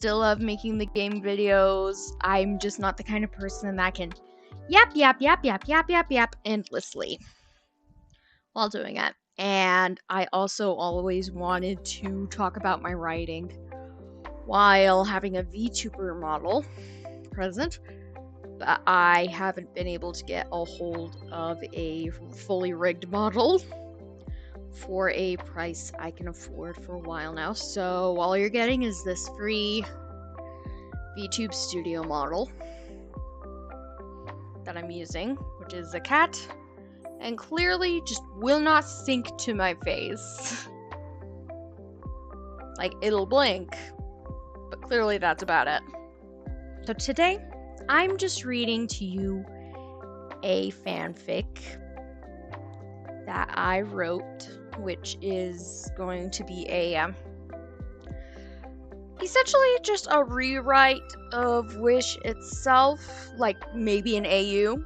still love making the game videos. I'm just not the kind of person that can yap endlessly while doing it. And I also always wanted to talk about my writing while having a VTuber model present, but I haven't been able to get a hold of a fully rigged model for a price I can afford for a while now. So all you're getting is this free VTube Studio model that I'm using, which is a cat, and clearly just will not sync to my face. Like, it'll blink, but clearly that's about it. So today, I'm just reading to you a fanfic that I wrote, which is going to be essentially just a rewrite of Wish itself, like maybe an AU.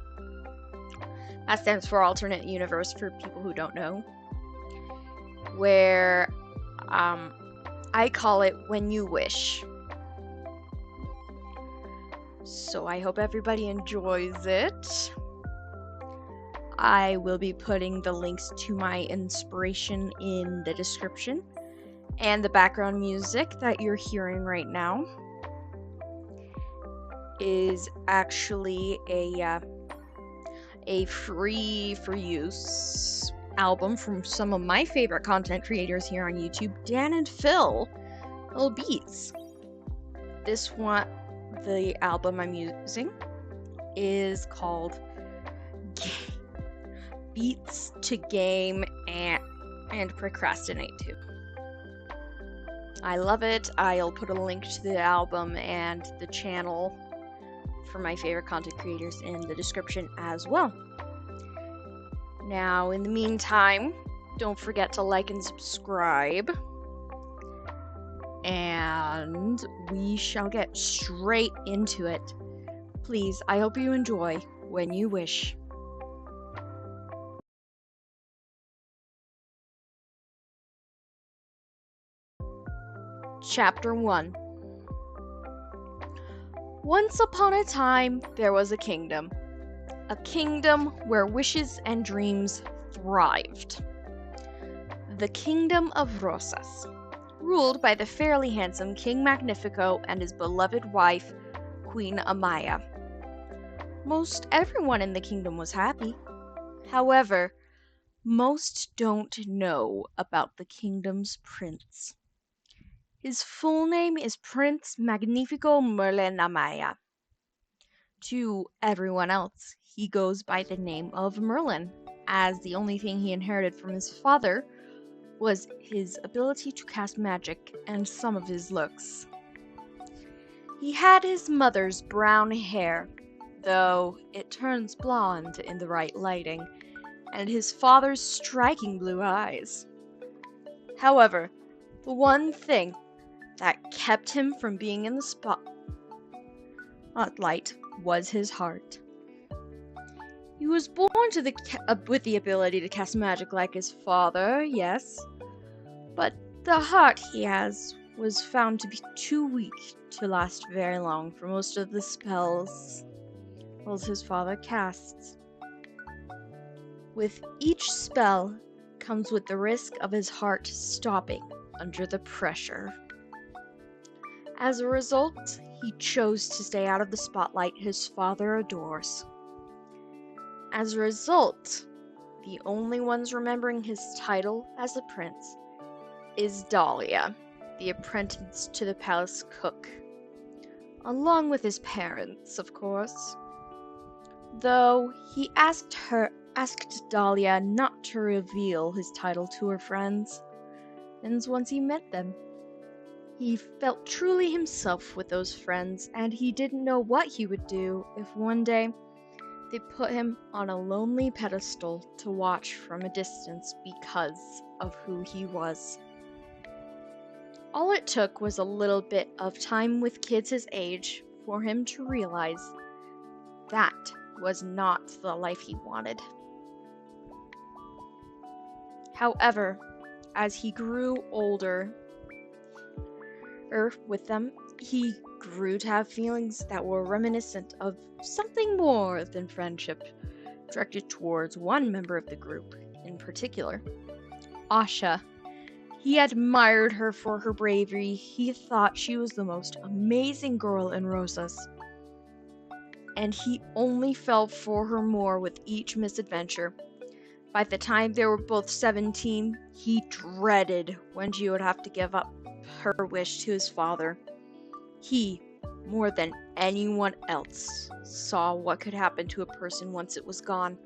That stands for alternate universe for people who don't know. Where I call it When You Wish. So I hope everybody enjoys it. I will be putting the links to my inspiration in the description, and the background music that you're hearing right now is actually a free for use album from some of my favorite content creators here on YouTube, Dan and Phil Beats. This one, the album I'm using, is called Beats to Game and Procrastinate To. I love it. I'll put a link to the album and the channel for my favorite content creators in the description as well. Now, in the meantime, don't forget to like and subscribe. And we shall get straight into it. Please, I hope you enjoy When You Wish. Chapter 1. Once upon a time, there was a kingdom where wishes and dreams thrived. The Kingdom of Rosas, ruled by the fairly handsome King Magnifico and his beloved wife, Queen Amaya. Most everyone in the kingdom was happy. However, most don't know about the kingdom's prince. His full name is Prince Magnifico Merlin Amaya. To everyone else, he goes by the name of Merlin, as the only thing he inherited from his father was his ability to cast magic and some of his looks. He had his mother's brown hair, though it turns blonde in the right lighting, and his father's striking blue eyes. However, the one thing that kept him from being in the spotlight was his heart. He was born with the ability to cast magic like his father, yes, but the heart he has was found to be too weak to last very long for most of the spells his father casts. With each spell comes with the risk of his heart stopping under the pressure. As a result, he chose to stay out of the spotlight his father adores. As a result, the only ones remembering his title as a prince is Dahlia, the apprentice to the palace cook, along with his parents, of course. Though he asked Dahlia not to reveal his title to her friends, and once he met them, he felt truly himself with those friends, and he didn't know what he would do if one day they put him on a lonely pedestal to watch from a distance because of who he was. All it took was a little bit of time with kids his age for him to realize that was not the life he wanted. However, as he grew older with them, he grew to have feelings that were reminiscent of something more than friendship, directed towards one member of the group in particular, Asha. He admired her for her bravery. He thought she was the most amazing girl in Rosas. And he only fell for her more with each misadventure. By the time they were both 17, he dreaded when she would have to give up her wish to his father. He, more than anyone else, saw what could happen to a person once it was gone.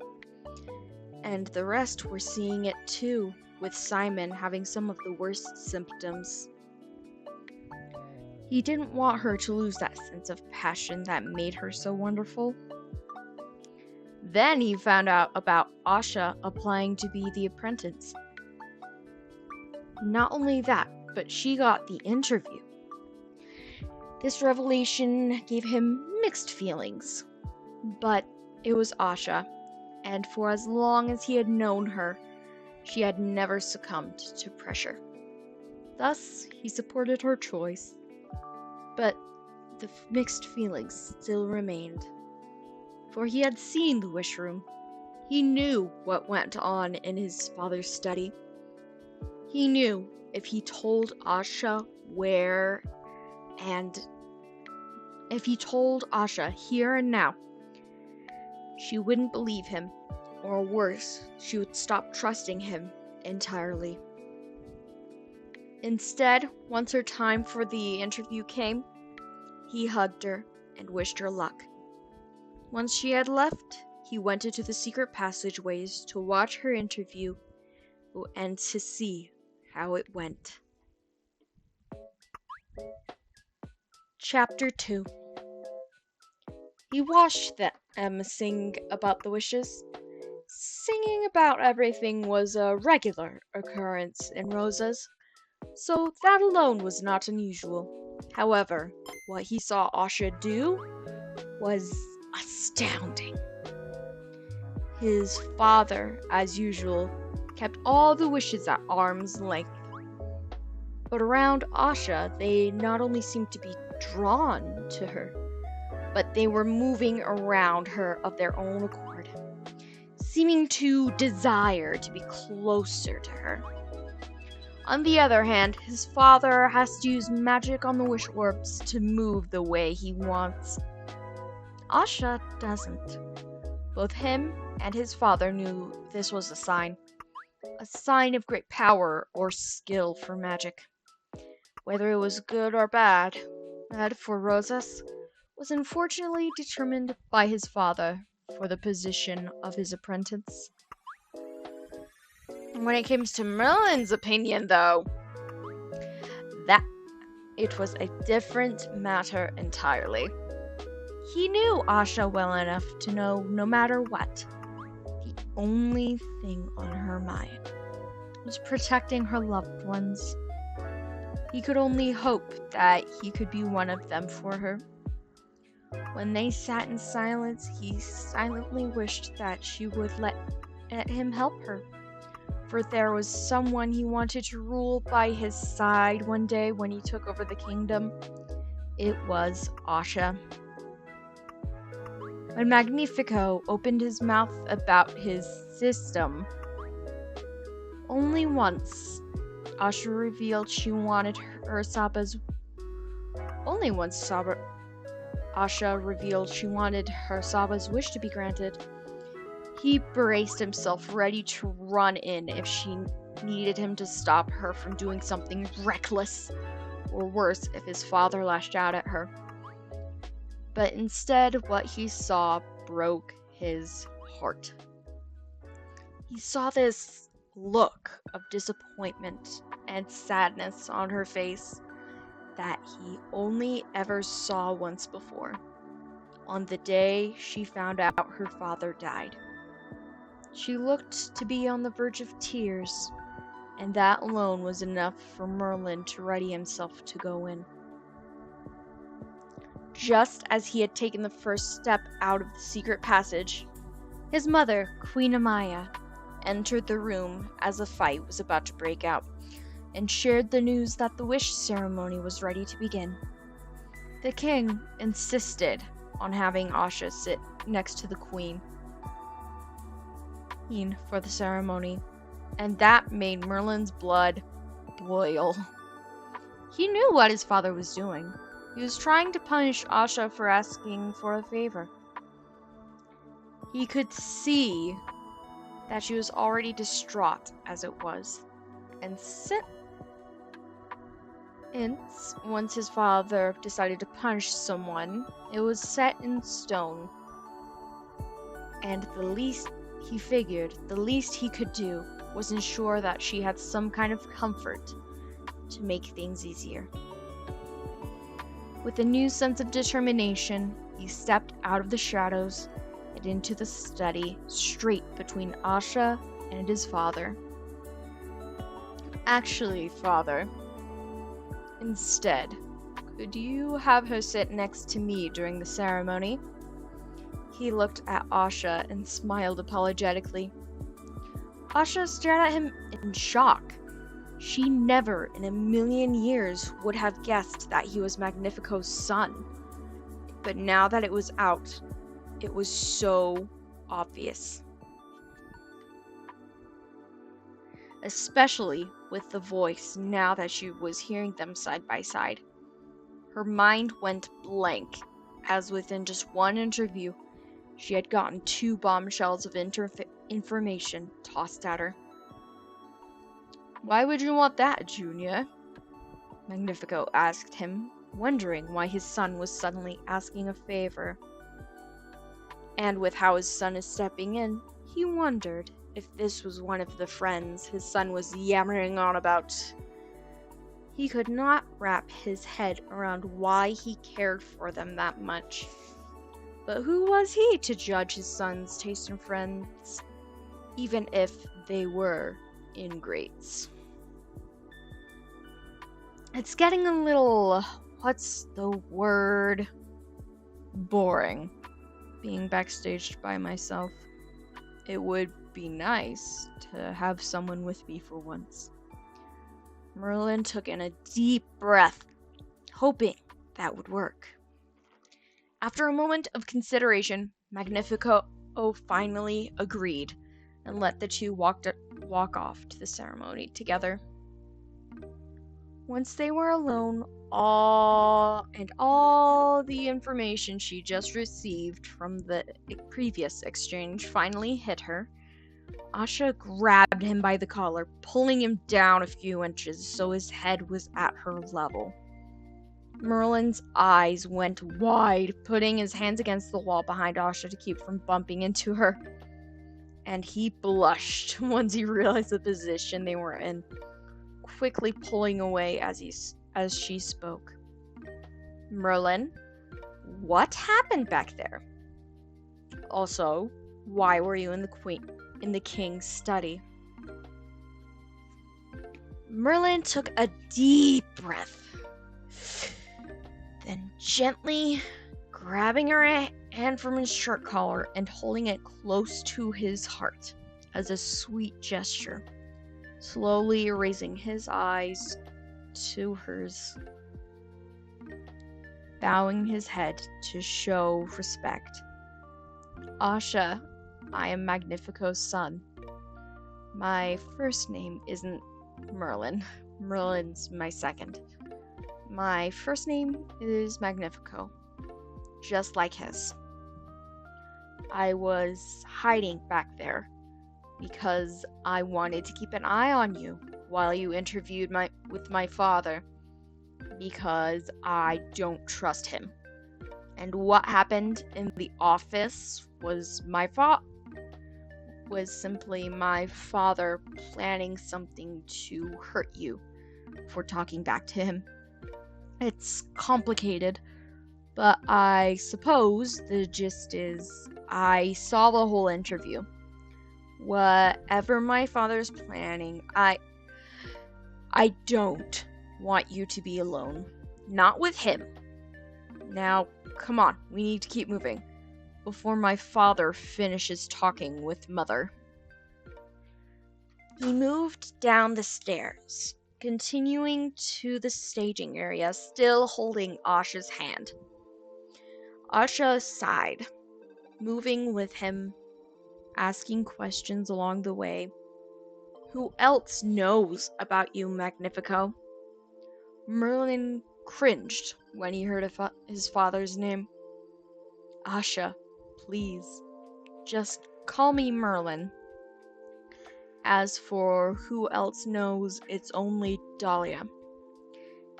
And the rest were seeing it too, with Simon having some of the worst symptoms. He didn't want her to lose that sense of passion that made her so wonderful. Then he found out about Asha applying to be the apprentice. Not only that, but she got the interview. This revelation gave him mixed feelings, but it was Asha, and for as long as he had known her, she had never succumbed to pressure. Thus, he supported her choice, but the mixed feelings still remained. For he had seen the wish room. He knew what went on in his father's study. He knew if he told Asha where, and if he told Asha here and now, she wouldn't believe him, or worse, she would stop trusting him entirely. Instead, once her time for the interview came, he hugged her and wished her luck. Once she had left, he went into the secret passageways to watch her interview and to see how it went. Chapter 2. He watched them sing about the wishes. Singing about everything was a regular occurrence in Rosas, so that alone was not unusual. However, what he saw Asha do was astounding. His father, as usual, kept all the wishes at arm's length. But around Asha, they not only seemed to be drawn to her, but they were moving around her of their own accord, seeming to desire to be closer to her. On the other hand, his father has to use magic on the wish orbs to move the way he wants. Asha doesn't. Both him and his father knew this was a sign of great power or skill for magic. Whether it was good or bad, that for Rosas was unfortunately determined by his father for the position of his apprentice. When it comes to Merlin's opinion, though, that it was a different matter entirely. He knew Asha well enough to know no matter what, the only thing on her mind was protecting her loved ones. He could only hope that he could be one of them for her. When they sat in silence, he silently wished that she would let him help her. For there was someone he wanted to rule by his side one day when he took over the kingdom. It was Asha. When Magnifico opened his mouth about his system, only once Asha revealed she wanted Asha revealed she wanted her Saba's wish to be granted. He braced himself ready to run in if she needed him to stop her from doing something reckless, or worse, if his father lashed out at her. But instead, what he saw broke his heart. He saw this look of disappointment and sadness on her face that he only ever saw once before, on the day she found out her father died. She looked to be on the verge of tears, and that alone was enough for Merlin to ready himself to go in. Just as he had taken the first step out of the secret passage, his mother, Queen Amaya, entered the room as a fight was about to break out, and shared the news that the wish ceremony was ready to begin. The king insisted on having Asha sit next to the queen for the ceremony, and that made Merlin's blood boil. He knew what his father was doing. He was trying to punish Asha for asking for a favor. He could see that she was already distraught as it was, and once his father decided to punish someone, it was set in stone. And the least he could do was ensure that she had some kind of comfort to make things easier. With a new sense of determination, he stepped out of the shadows and into the study, straight between Asha and his father. Actually, father, instead, could you have her sit next to me during the ceremony? He looked at Asha and smiled apologetically. Asha stared at him in shock. She never in a million years would have guessed that he was Magnifico's son. But now that it was out, it was so obvious. Especially with the voice now that she was hearing them side by side. Her mind went blank, as within just one interview, she had gotten 2 bombshells of information tossed at her. Why would you want that, Junior? Magnifico asked him, wondering why his son was suddenly asking a favor. And with how his son is stepping in, he wondered if this was one of the friends his son was yammering on about. He could not wrap his head around why he cared for them that much. But who was he to judge his son's taste in friends, even if they were ingrates? It's getting a little, what's the word? Boring. Being backstage by myself. It would be nice to have someone with me for once. Merlin took in a deep breath, hoping that would work. After a moment of consideration, Magnifico finally agreed and let the two walk off to the ceremony together. Once they were alone, all the information she just received from the previous exchange finally hit her. Asha grabbed him by the collar, pulling him down a few inches so his head was at her level. Merlin's eyes went wide, putting his hands against the wall behind Asha to keep from bumping into her. And he blushed once he realized the position they were in, quickly pulling away as she spoke. Merlin, what happened back there? Also, why were you in the king's study? Merlin took a deep breath, then gently grabbing her hand from his shirt collar and holding it close to his heart as a sweet gesture, slowly raising his eyes to hers, bowing his head to show respect. Asha, I am Magnifico's son. My first name isn't Merlin. Merlin's my second. My first name is Magnifico, just like his. I was hiding back there because I wanted to keep an eye on you while you interviewed with my father, because I don't trust him. And what happened in the office was simply my father planning something to hurt you for talking back to him. It's complicated, but I suppose the gist is I saw the whole interview. Whatever my father's planning, I don't want you to be alone. Not with him. Now, come on, we need to keep moving before my father finishes talking with Mother. He moved down the stairs, continuing to the staging area, still holding Asha's hand. Asha sighed, moving with him, asking questions along the way. Who else knows about you, Magnifico? Merlin cringed when he heard his father's name. Asha, please, just call me Merlin. As for who else knows, it's only Dahlia.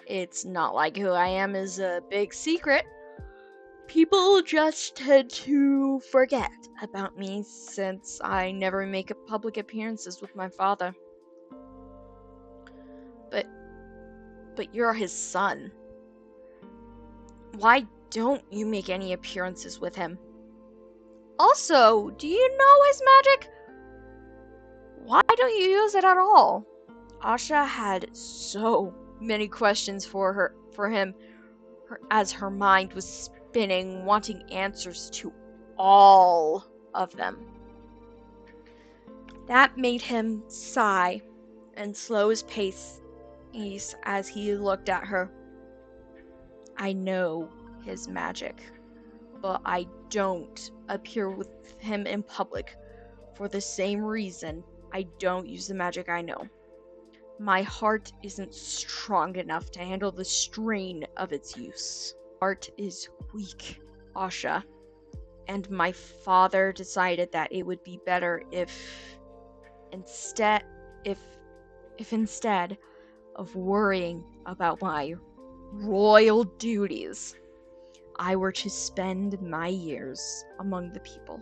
It's not like who I am is a big secret. People just tend to forget about me since I never make public appearances with my father. But you're his son. Why don't you make any appearances with him? Also, do you know his magic? Why don't you use it at all? Asha had so many questions for him, as her mind was spinning, wanting answers to all of them. That made him sigh and slow his pace as he looked at her. I know his magic, but I don't appear with him in public for the same reason I don't use the magic I know. My heart isn't strong enough to handle the strain of its use. Heart is weak, Asha, and my father decided that it would be better if instead of worrying about my royal duties, I were to spend my years among the people.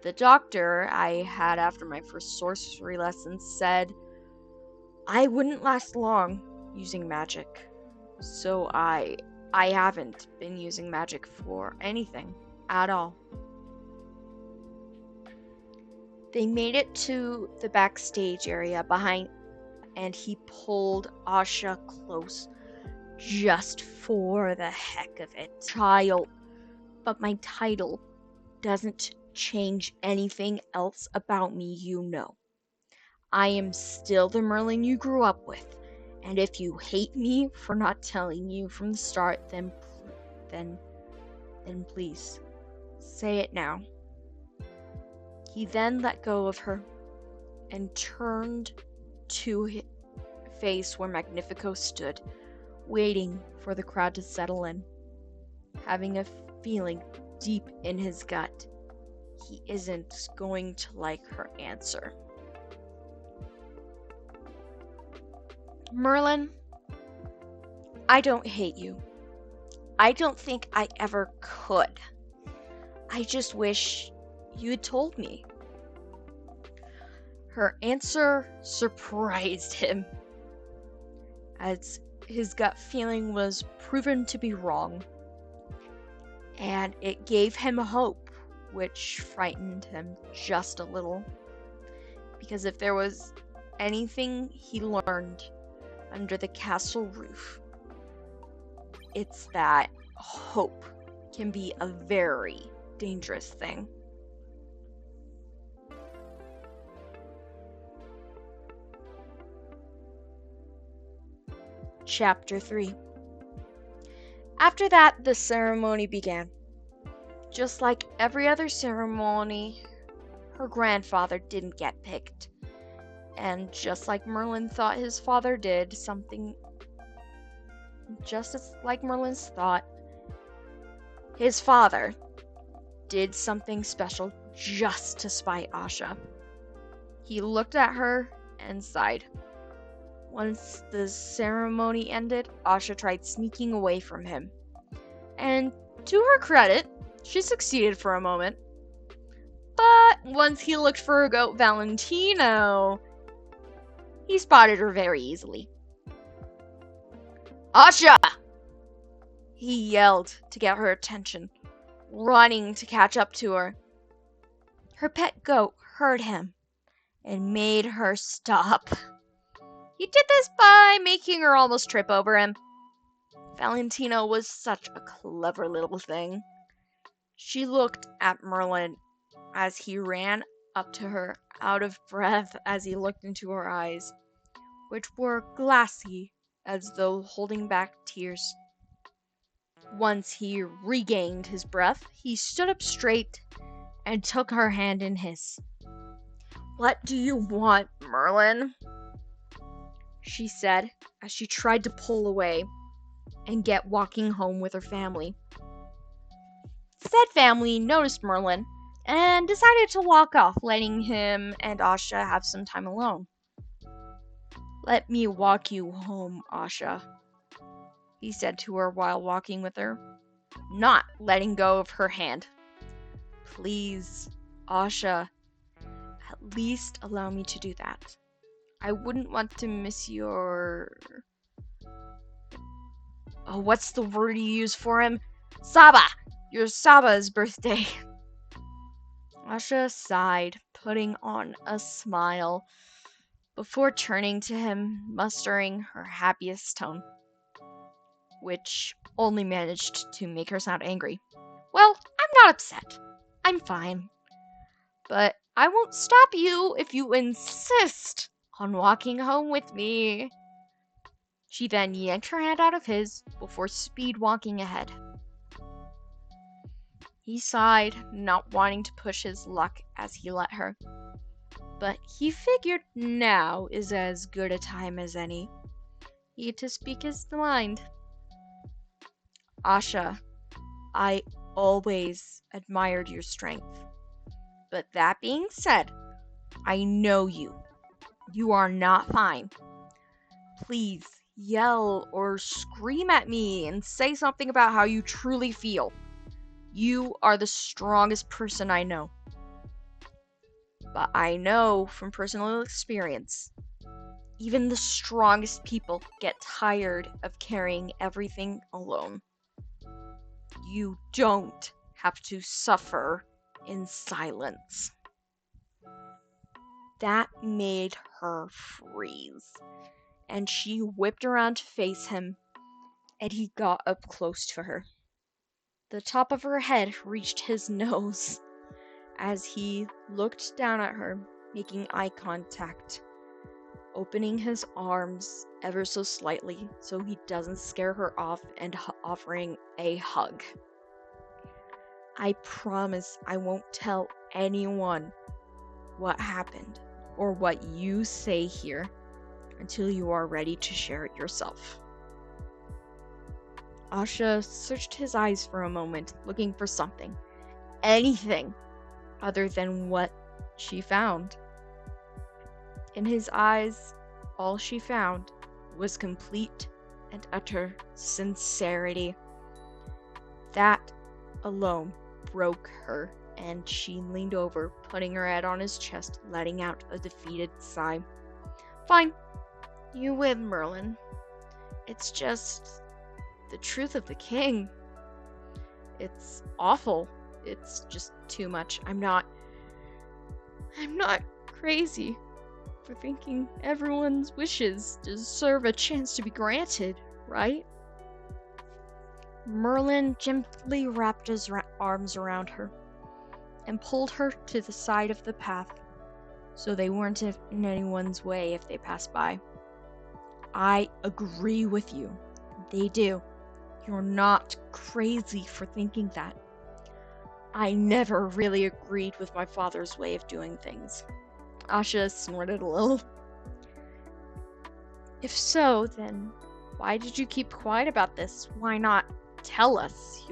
The doctor I had after my first sorcery lesson said I wouldn't last long using magic, so I haven't been using magic for anything at all. They made it to the backstage area behind, and he pulled Asha close just for the heck of it. Child, but my title doesn't change anything else about me, you know. I am still the Merlin you grew up with, and if you hate me for not telling you from the start, then please, say it now. He then let go of her and turned to his face where Magnifico stood, waiting for the crowd to settle in, having a feeling deep in his gut he isn't going to like her answer. Merlin, I don't hate you. I don't think I ever could. I just wish you had told me. Her answer surprised him, as his gut feeling was proven to be wrong, and it gave him hope, which frightened him just a little, because if there was anything he learned under the castle roof, it's that hope can be a very dangerous thing. Chapter 3. After that, the ceremony began. Just like every other ceremony, her grandfather didn't get picked. And just like Merlin thought his father did, just as like Merlin's thought, his father did something special just to spite Asha. He looked at her and sighed. Once the ceremony ended, Asha tried sneaking away from him. And to her credit, she succeeded for a moment. But once he looked for her goat Valentino, he spotted her very easily. Asha! He yelled to get her attention, running to catch up to her. Her pet goat heard him and made her stop. He did this by making her almost trip over him. Valentino was such a clever little thing. She looked at Merlin as he ran up to her, out of breath as he looked into her eyes, which were glassy as though holding back tears. Once he regained his breath, he stood up straight and took her hand in his. "What do you want, Merlin?" she said as she tried to pull away and get walking home with her family. Said family noticed Merlin and decided to walk off, letting him and Asha have some time alone. "Let me walk you home, Asha," he said to her while walking with her, not letting go of her hand. "Please, Asha, at least allow me to do that. I wouldn't want to miss your... Oh, what's the word you use for him? Saba! Your Saba's birthday." Asha sighed, putting on a smile, before turning to him, mustering her happiest tone, which only managed to make her sound angry. "Well, I'm not upset. I'm fine. But I won't stop you if you insist on walking home with me." She then yanked her hand out of his before speed walking ahead. He sighed, not wanting to push his luck as he let her. But he figured now is as good a time as any. He had to speak his mind. "Asha, I always admired your strength. But that being said, I know you. You are not fine. Please yell or scream at me and say something about how you truly feel. You are the strongest person I know. But I know from personal experience, even the strongest people get tired of carrying everything alone. You don't have to suffer in silence." That made her freeze, and she whipped around to face him, and he got up close to her. The top of her head reached his nose as he looked down at her, making eye contact, opening his arms ever so slightly so he doesn't scare her off, and offering a hug. "I promise I won't tell anyone what happened or what you say here until you are ready to share it yourself." Asha searched his eyes for a moment, looking for something, anything other than what she found. In his eyes, all she found was complete and utter sincerity. That alone broke her, and she leaned over, putting her head on his chest, letting out a defeated sigh. "Fine, you win, Merlin. It's just the truth of the king. It's awful. It's just too much. I'm not crazy for thinking everyone's wishes deserve a chance to be granted, right?" Merlin gently wrapped his arms around her and pulled her to the side of the path so they weren't in anyone's way if they passed by. "I agree with you. They do. You're not crazy for thinking that. I never really agreed with my father's way of doing things." Asha snorted a little. "If so, then why did you keep quiet about this? Why not tell us?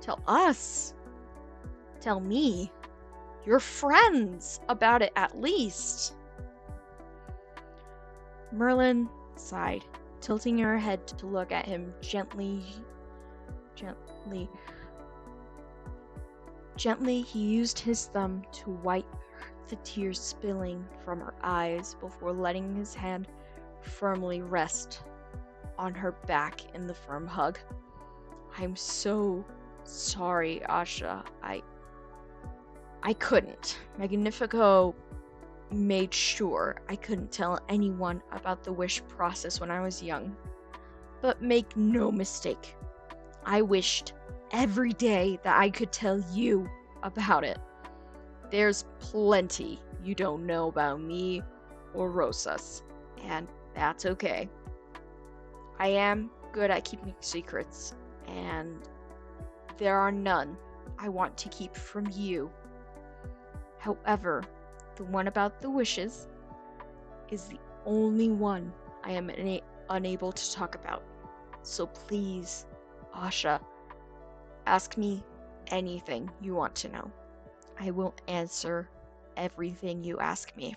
Tell us? Tell me, your friends, about it at least." Merlin sighed, tilting her head to look at him gently. Gently, he used his thumb to wipe the tears spilling from her eyes before letting his hand firmly rest on her back in the firm hug. "I'm so sorry, Asha. I couldn't. Magnifico made sure I couldn't tell anyone about the wish process when I was young. But make no mistake, I wished every day that I could tell you about it. There's plenty you don't know about me or Rosas. and that's okay. I am good at keeping secrets, and there are none I want to keep from you. However, the one about the wishes is the only one I am unable to talk about. So please, Asha, ask me anything you want to know. I will answer everything you ask me.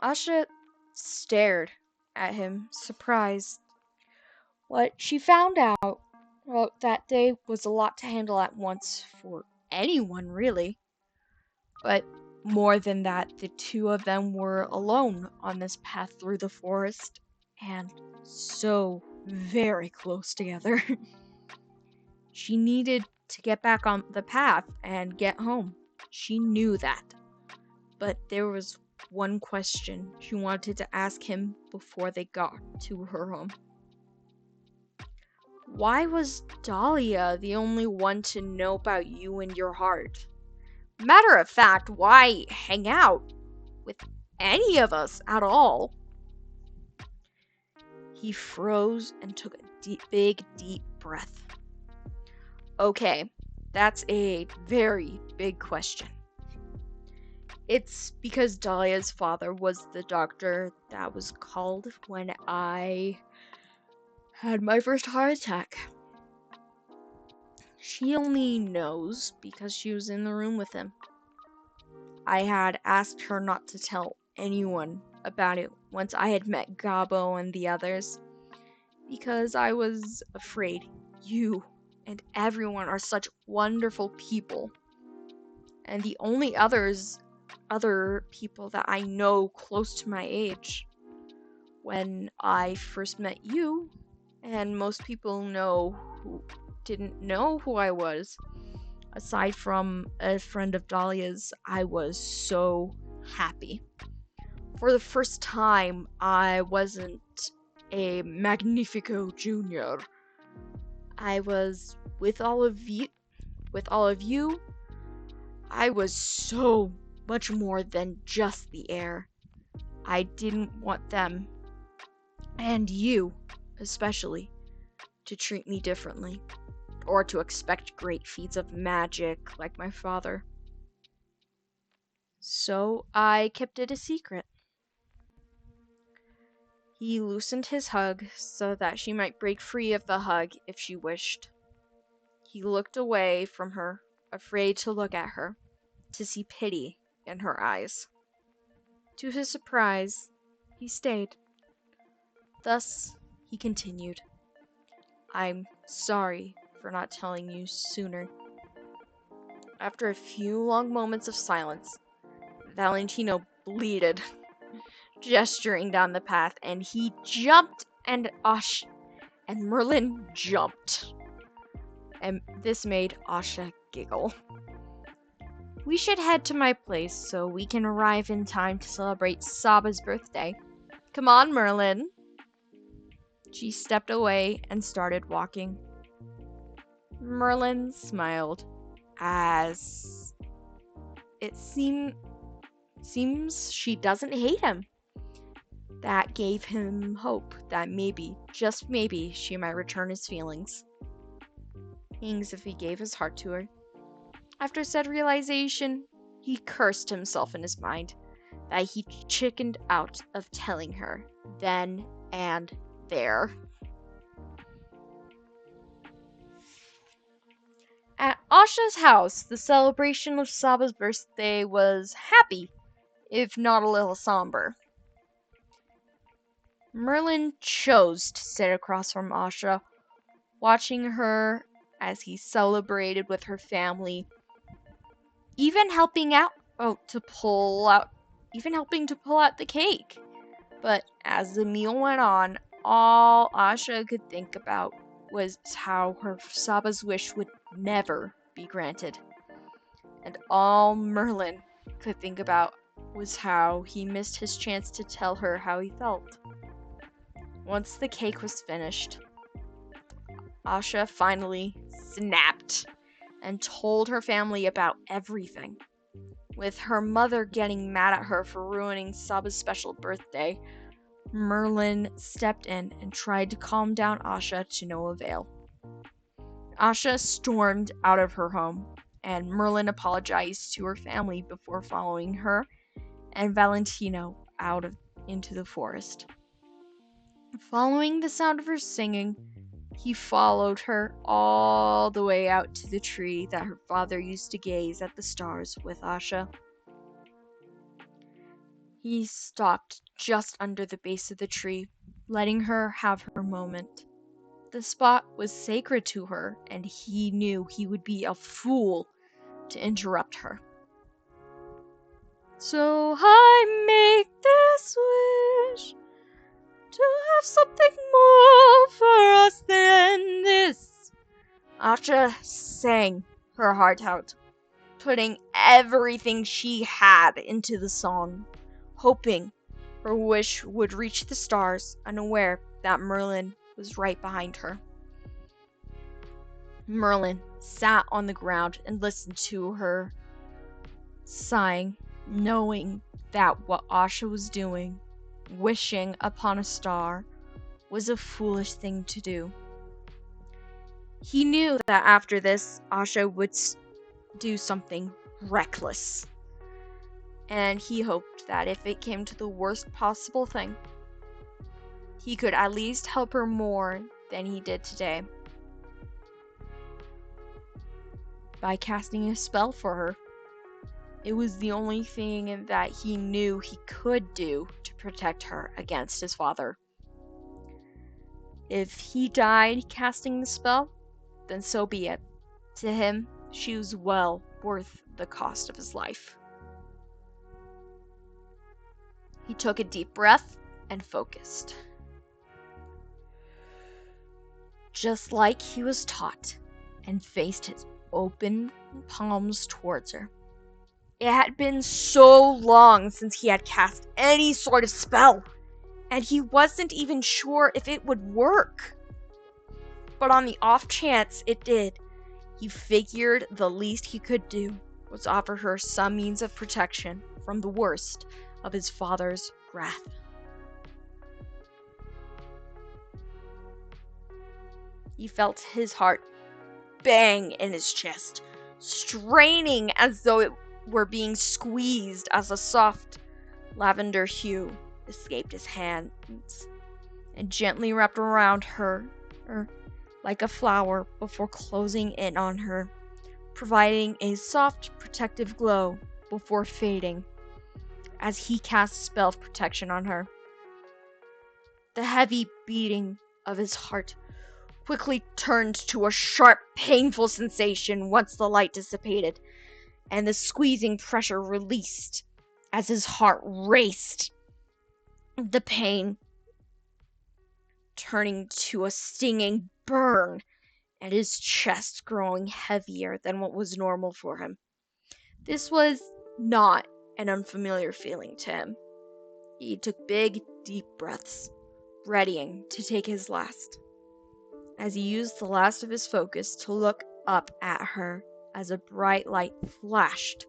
Asha stared at him, surprised. What she found out that day was a lot to handle at once for anyone, really. But more than that, the two of them were alone on this path through the forest, and so very close together. She needed to get back on the path and get home. She knew that. But there was one question she wanted to ask him before they got to her home. Why was Dahlia the only one to know about you and your heart? Matter of fact, why hang out with any of us at all? He froze and took a big, deep breath. Okay, that's a very big question. It's because Dahlia's father was the doctor that was called when I had my first heart attack. She only knows because she was in the room with him. I had asked her not to tell anyone about it once I had met Gabo and the others, because I was afraid you and everyone are such wonderful people. And the only other people that I know close to my age. When I first met you, and most people didn't know who I was, aside from a friend of Dahlia's, I was so happy. For the first time, I wasn't a Magnifico Junior. I was with all of you. I was so much more than just the heir. I didn't want them, and you especially, to treat me differently, or to expect great feats of magic like my father. So I kept it a secret. He loosened his hug so that she might break free of the hug if she wished. He looked away from her, afraid to look at her, to see pity in her eyes. To his surprise, he stayed. Thus, he continued, I'm sorry for not telling you sooner. After a few long moments of silence, Valentino bleated, gesturing down the path, and he jumped, and Merlin jumped. And this made Asha giggle. We should head to my place so we can arrive in time to celebrate Saba's birthday. Come on, Merlin. She stepped away and started walking. Merlin smiled as it seems she doesn't hate him. That gave him hope that maybe, just maybe, she might return his feelings. As if he gave his heart to her. After said realization, he cursed himself in his mind that he chickened out of telling her then and there. At Asha's house, the celebration of Saba's birthday was happy, if not a little somber. Merlin chose to sit across from Asha, watching her as he celebrated with her family, even helping to pull out the cake. But as the meal went on, all Asha could think about was how her Saba's wish would never be granted. And all Merlin could think about was how he missed his chance to tell her how he felt. Once the cake was finished, Asha finally snapped and told her family about everything. With her mother getting mad at her for ruining Saba's special birthday, Merlin stepped in and tried to calm down Asha to no avail. Asha stormed out of her home, and Merlin apologized to her family before following her and Valentino into the forest. Following the sound of her singing, he followed her all the way out to the tree that her father used to gaze at the stars with Asha. He stopped just under the base of the tree, letting her have her moment. The spot was sacred to her, and he knew he would be a fool to interrupt her. So I make this wish to have something more for us than this. Asha sang her heart out, putting everything she had into the song, hoping her wish would reach the stars, unaware that Merlin was right behind her. Merlin sat on the ground and listened to her sighing, knowing that what Asha was doing, wishing upon a star, was a foolish thing to do. He knew that after this, Asha would do something reckless, and he hoped that if it came to the worst possible thing, he could at least help her more than he did today by casting a spell for her. It was the only thing that he knew he could do to protect her against his father. If he died casting the spell, then so be it. To him, she was well worth the cost of his life. He took a deep breath and focused. Just like he was taught, and faced his open palms towards her. It had been so long since he had cast any sort of spell, and he wasn't even sure if it would work. But on the off chance it did, he figured the least he could do was offer her some means of protection from the worst of his father's wrath. He felt his heart bang in his chest, straining as though it were being squeezed as a soft lavender hue escaped his hands and gently wrapped around her like a flower before closing in on her, providing a soft protective glow before fading as he cast a spell of protection on her. The heavy beating of his heart quickly turned to a sharp, painful sensation once the light dissipated, and the squeezing pressure released as his heart raced, the pain turning to a stinging burn and his chest growing heavier than what was normal for him. This was not an unfamiliar feeling to him. He took big, deep breaths, readying to take his last, as he used the last of his focus to look up at her as a bright light flashed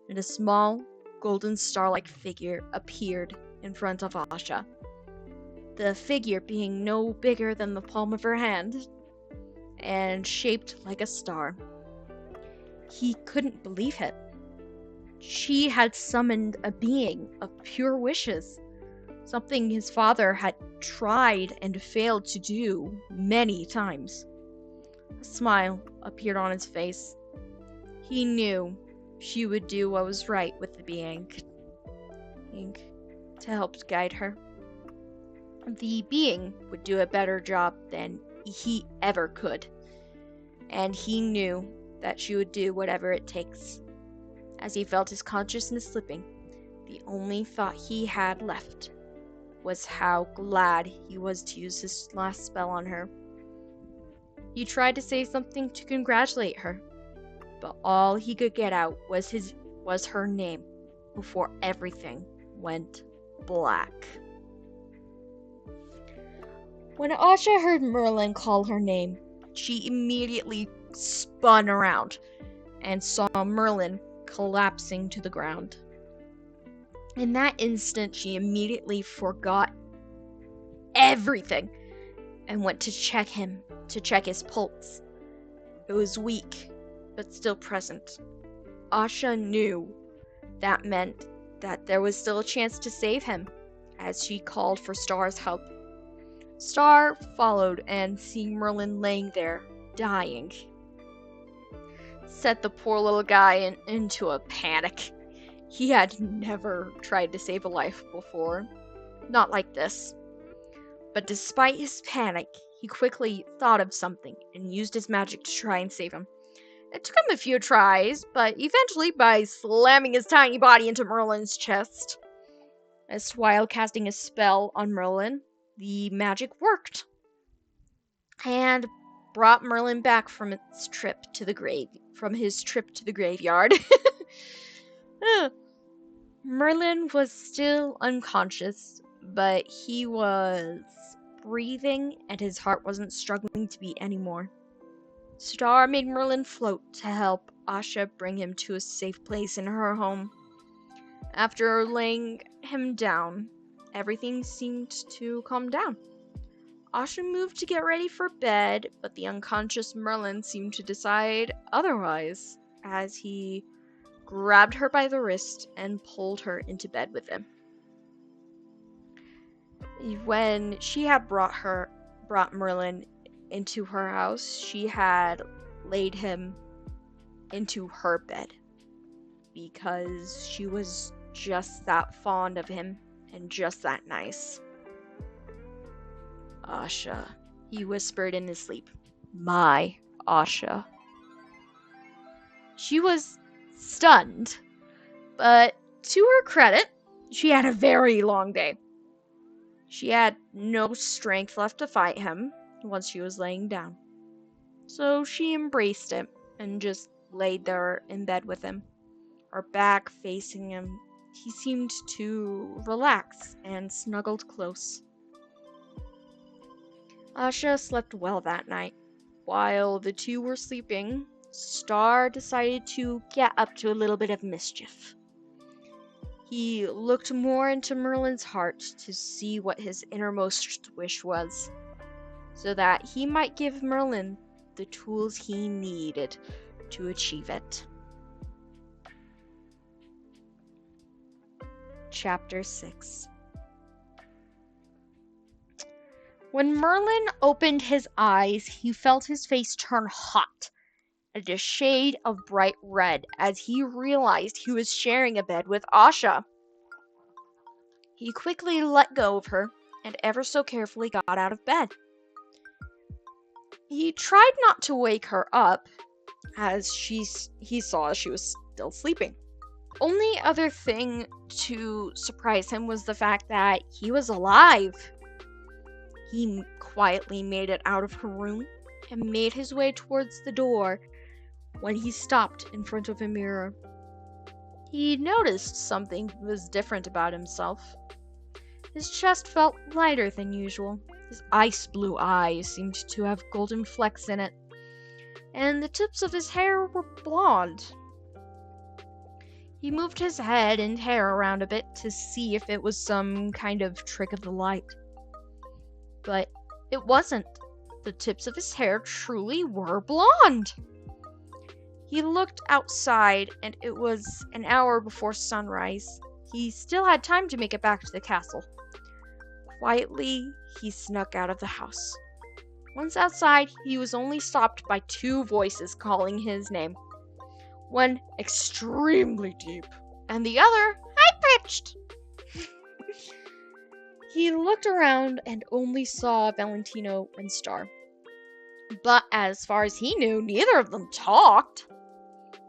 and a small, golden star-like figure appeared in front of Asha. The figure being no bigger than the palm of her hand and shaped like a star. He couldn't believe it. She had summoned a being of pure wishes, something his father had tried and failed to do many times. A smile appeared on his face. He knew she would do what was right with the being to help guide her. The being would do a better job than he ever could, and he knew that she would do whatever it takes. As he felt his consciousness slipping, the only thought he had left was how glad he was to use his last spell on her. He tried to say something to congratulate her, but all he could get out was her name before everything went black. When Asha heard Merlin call her name, she immediately spun around and saw Merlin collapsing to the ground. In that instant, she immediately forgot everything and went to check his pulse. It was weak, but still present. Asha knew that meant that there was still a chance to save him, as she called for Star's help. Star followed and, seeing Merlin laying there, dying, set the poor little guy into a panic. He had never tried to save a life before, not like this. But despite his panic, he quickly thought of something and used his magic to try and save him. It took him a few tries, but eventually by slamming his tiny body into Merlin's chest. As while casting a spell on Merlin, the magic worked and brought Merlin back from his trip to the graveyard. Merlin was still unconscious, but he was breathing and his heart wasn't struggling to beat anymore. Star made Merlin float to help Asha bring him to a safe place in her home. After laying him down, everything seemed to calm down. Asha moved to get ready for bed, but the unconscious Merlin seemed to decide otherwise, as he grabbed her by the wrist and pulled her into bed with him. When she had brought Merlin into her house, she had laid him into her bed because she was just that fond of him and just that nice. Asha, he whispered in his sleep. My Asha. She was stunned, but to her credit, she had a very long day. She had no strength left to fight him once she was laying down. So she embraced him and just laid there in bed with him, her back facing him. He seemed to relax and snuggled close. Asha slept well that night. While the two were sleeping, Star decided to get up to a little bit of mischief. He looked more into Merlin's heart to see what his innermost wish was, so that he might give Merlin the tools he needed to achieve it. Chapter 6. When Merlin opened his eyes, he felt his face turn hot and a shade of bright red as he realized he was sharing a bed with Asha. He quickly let go of her and ever so carefully got out of bed. He tried not to wake her up, as he saw she was still sleeping. Only other thing to surprise him was the fact that he was alive. He quietly made it out of her room and made his way towards the door when he stopped in front of a mirror. He noticed something was different about himself. His chest felt lighter than usual. His ice blue eyes seemed to have golden flecks in it, and the tips of his hair were blonde. He moved his head and hair around a bit to see if it was some kind of trick of the light. But it wasn't. The tips of his hair truly were blonde. He looked outside, and it was an hour before sunrise. He still had time to make it back to the castle. Quietly, he snuck out of the house. Once outside, he was only stopped by two voices calling his name. One extremely deep, and the other high-pitched. He looked around and only saw Valentino and Star. But as far as he knew, neither of them talked.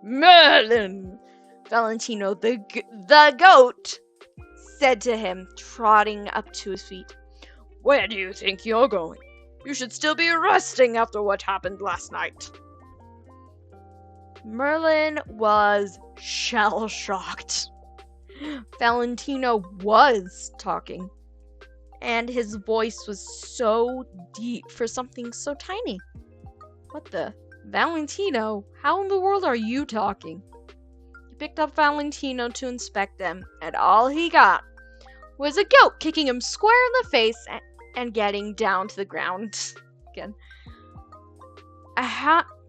Merlin! Valentino, the goat, said to him, trotting up to his feet. Where do you think you're going? You should still be resting after what happened last night. Merlin was shell-shocked. Valentino was talking, and his voice was so deep for something so tiny. What the? Valentino, how in the world are you talking? He picked up Valentino to inspect them, and all he got was a goat kicking him square in the face and getting down to the ground again.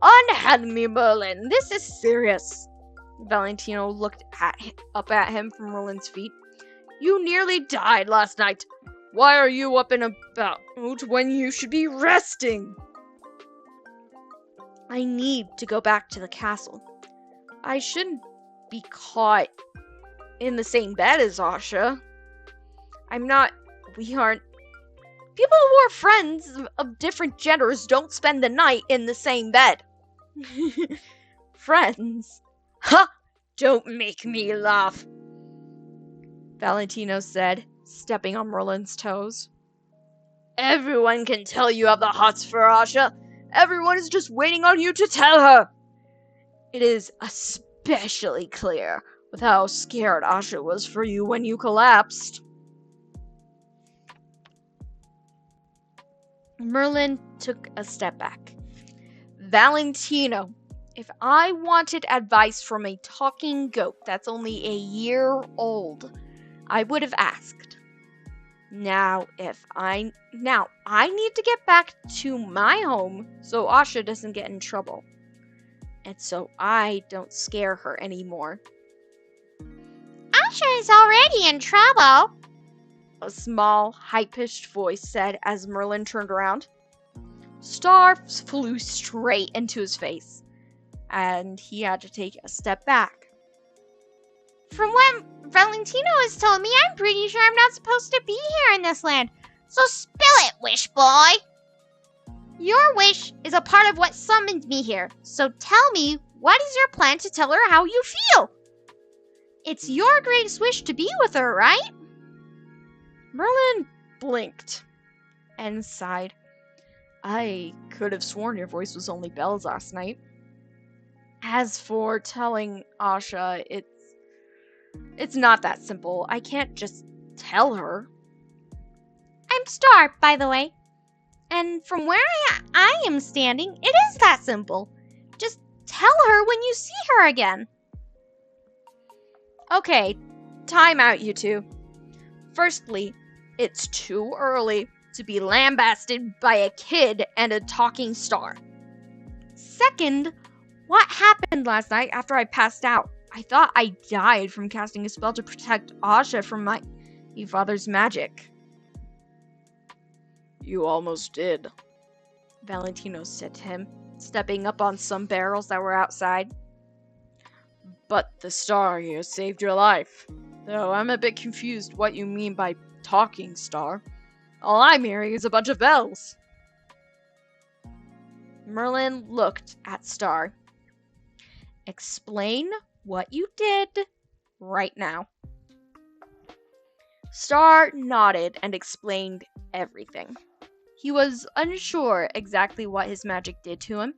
Unhand me, Merlin. This is serious. Valentino looked up at him from Merlin's feet. You nearly died last night. Why are you up and about when you should be resting? I need to go back to the castle. I shouldn't be caught in the same bed as Asha. We aren't. People who are friends of different genders don't spend the night in the same bed. Friends? Ha! Don't make me laugh, Valentino said, stepping on Merlin's toes. Everyone can tell you have the hots for Asha. Everyone is just waiting on you to tell her. It is especially clear with how scared Asha was for you when you collapsed. Merlin took a step back. Valentino, if I wanted advice from a talking goat that's only a year old, I would have asked. Now I need to get back to my home so Asha doesn't get in trouble. And so I don't scare her anymore. Asha is already in trouble, a small, high-pitched voice said as Merlin turned around. Star flew straight into his face, and he had to take a step back. From what Valentino has told me, I'm pretty sure I'm not supposed to be here in this land. So spill it, Wish Boy! Your wish is a part of what summoned me here, so tell me, what is your plan to tell her how you feel? It's your greatest wish to be with her, right? Merlin blinked and sighed. I could have sworn your voice was only Belle's last night. As for telling Asha, it's not that simple. I can't just tell her. I'm Star, by the way. And from where I am standing, it is that simple. Just tell her when you see her again. Okay, time out, you two. Firstly, it's too early to be lambasted by a kid and a talking star. Second, what happened last night after I passed out? I thought I died from casting a spell to protect Asha from my father's magic. You almost did, Valentino said to him, stepping up on some barrels that were outside. But the star here saved your life. Though I'm a bit confused what you mean by talking star. All I'm hearing is a bunch of bells. Merlin looked at Star. Explain what you did right now. Star nodded and explained everything. He was unsure exactly what his magic did to him,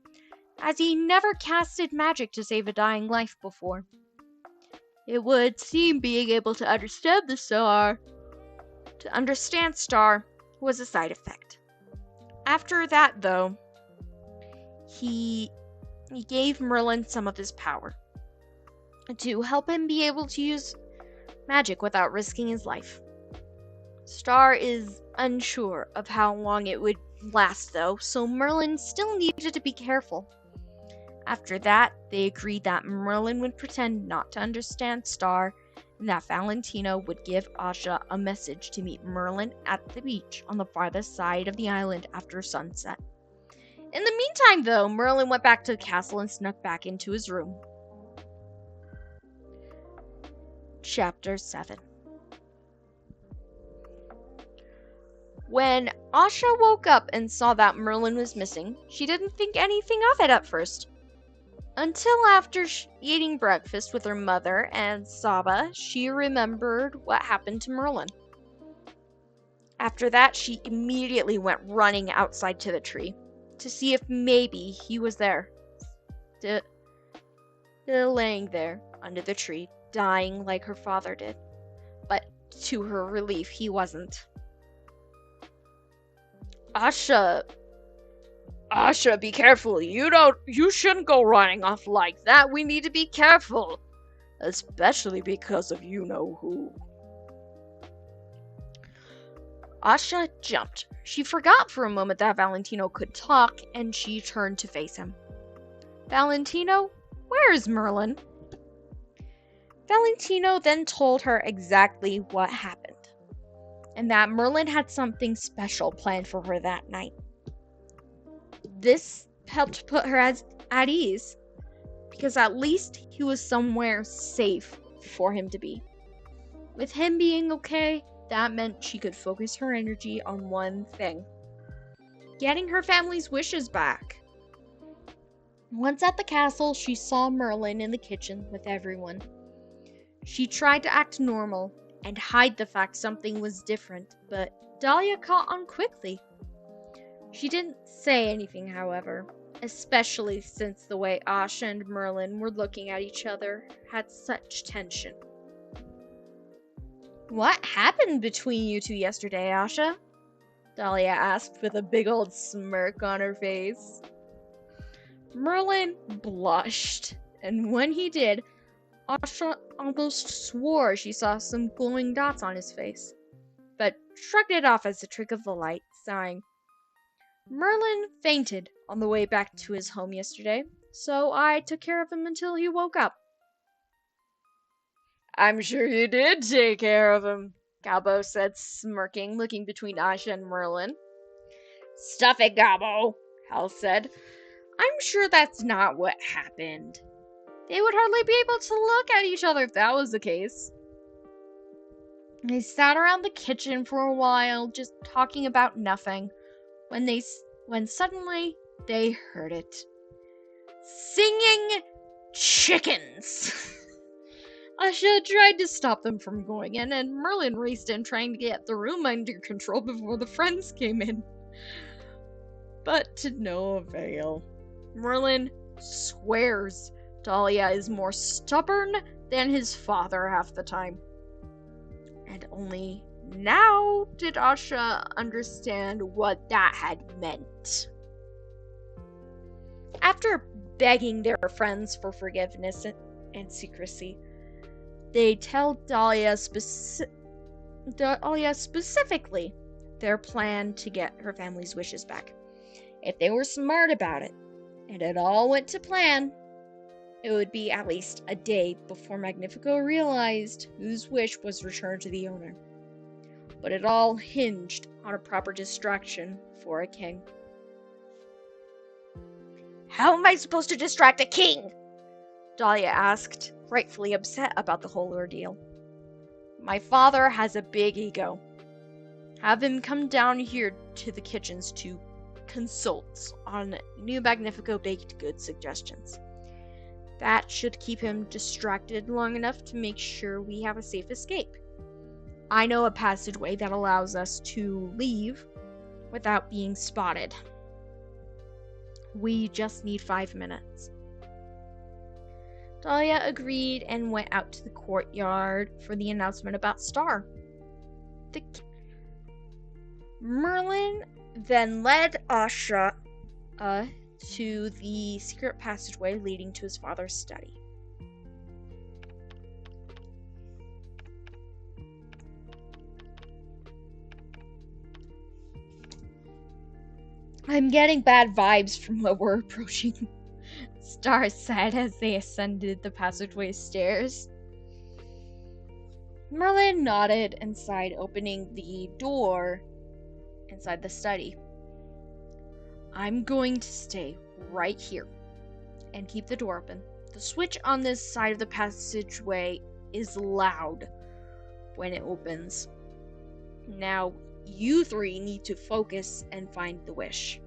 as he never casted magic to save a dying life before. It would seem being able to understand the star. To understand Star was a side effect. After that, though, he gave Merlin some of his power to help him be able to use magic without risking his life. Star is unsure of how long it would last, though, so Merlin still needed to be careful. After that, they agreed that Merlin would pretend not to understand Star, and that Valentino would give Asha a message to meet Merlin at the beach on the farthest side of the island after sunset. In the meantime, though, Merlin went back to the castle and snuck back into his room. Chapter 7. When Asha woke up and saw that Merlin was missing, she didn't think anything of it at first. Until after eating breakfast with her mother and Saba, she remembered what happened to Merlin. After that, she immediately went running outside to the tree to see if maybe he was there, still laying there under the tree, dying like her father did. But to her relief, he wasn't. Asha, be careful. You shouldn't go running off like that. We need to be careful. especially because of you-know-who. Asha jumped. She forgot for a moment that Valentino could talk, and she turned to face him. Valentino, where is Merlin? Valentino then told her exactly what happened, and that Merlin had something special planned for her that night. This helped put her at ease, because at least he was somewhere safe for him to be. With him being okay, that meant she could focus her energy on one thing: getting her family's wishes back. Once at the castle, she saw Merlin in the kitchen with everyone. She tried to act normal and hide the fact something was different, but Dahlia caught on quickly. She didn't say anything, however, especially since the way Asha and Merlin were looking at each other had such tension. What happened between you two yesterday, Asha? Dahlia asked with a big old smirk on her face. Merlin blushed, and when he did, Asha almost swore she saw some glowing dots on his face, but shrugged it off as a trick of the light, sighing. Merlin fainted on the way back to his home yesterday, so I took care of him until he woke up. I'm sure you did take care of him, Gabo said, smirking, looking between Asha and Merlin. Stuff it, Gabo, Hal said. I'm sure that's not what happened. They would hardly be able to look at each other if that was the case. They sat around the kitchen for a while, just talking about nothing, when suddenly they heard it. Singing chickens! Asha tried to stop them from going in, and Merlin raced in trying to get the room under control before the friends came in. But to no avail. Merlin swears Dahlia is more stubborn than his father half the time. And only now did Asha understand what that had meant. After begging their friends for forgiveness and secrecy, they tell Dahlia specifically their plan to get her family's wishes back. If they were smart about it, and it all went to plan, it would be at least a day before Magnifico realized whose wish was returned to the owner. But it all hinged on a proper distraction for a king. How am I supposed to distract a king? Dahlia asked, rightfully upset about the whole ordeal. My father has a big ego. Have him come down here to the kitchens to consult on new Magnifico baked goods suggestions. That should keep him distracted long enough to make sure we have a safe escape. I know a passageway that allows us to leave without being spotted. We just need 5 minutes. Dahlia agreed and went out to the courtyard for the announcement about Star. Merlin then led Asha to the secret passageway leading to his father's study. I'm getting bad vibes from what we're approaching, Star said as they ascended the passageway stairs. Merlin nodded and sighed, opening the door inside the study. I'm going to stay right here and keep the door open. The switch on this side of the passageway is loud when it opens. Now, you three need to focus and find the wish.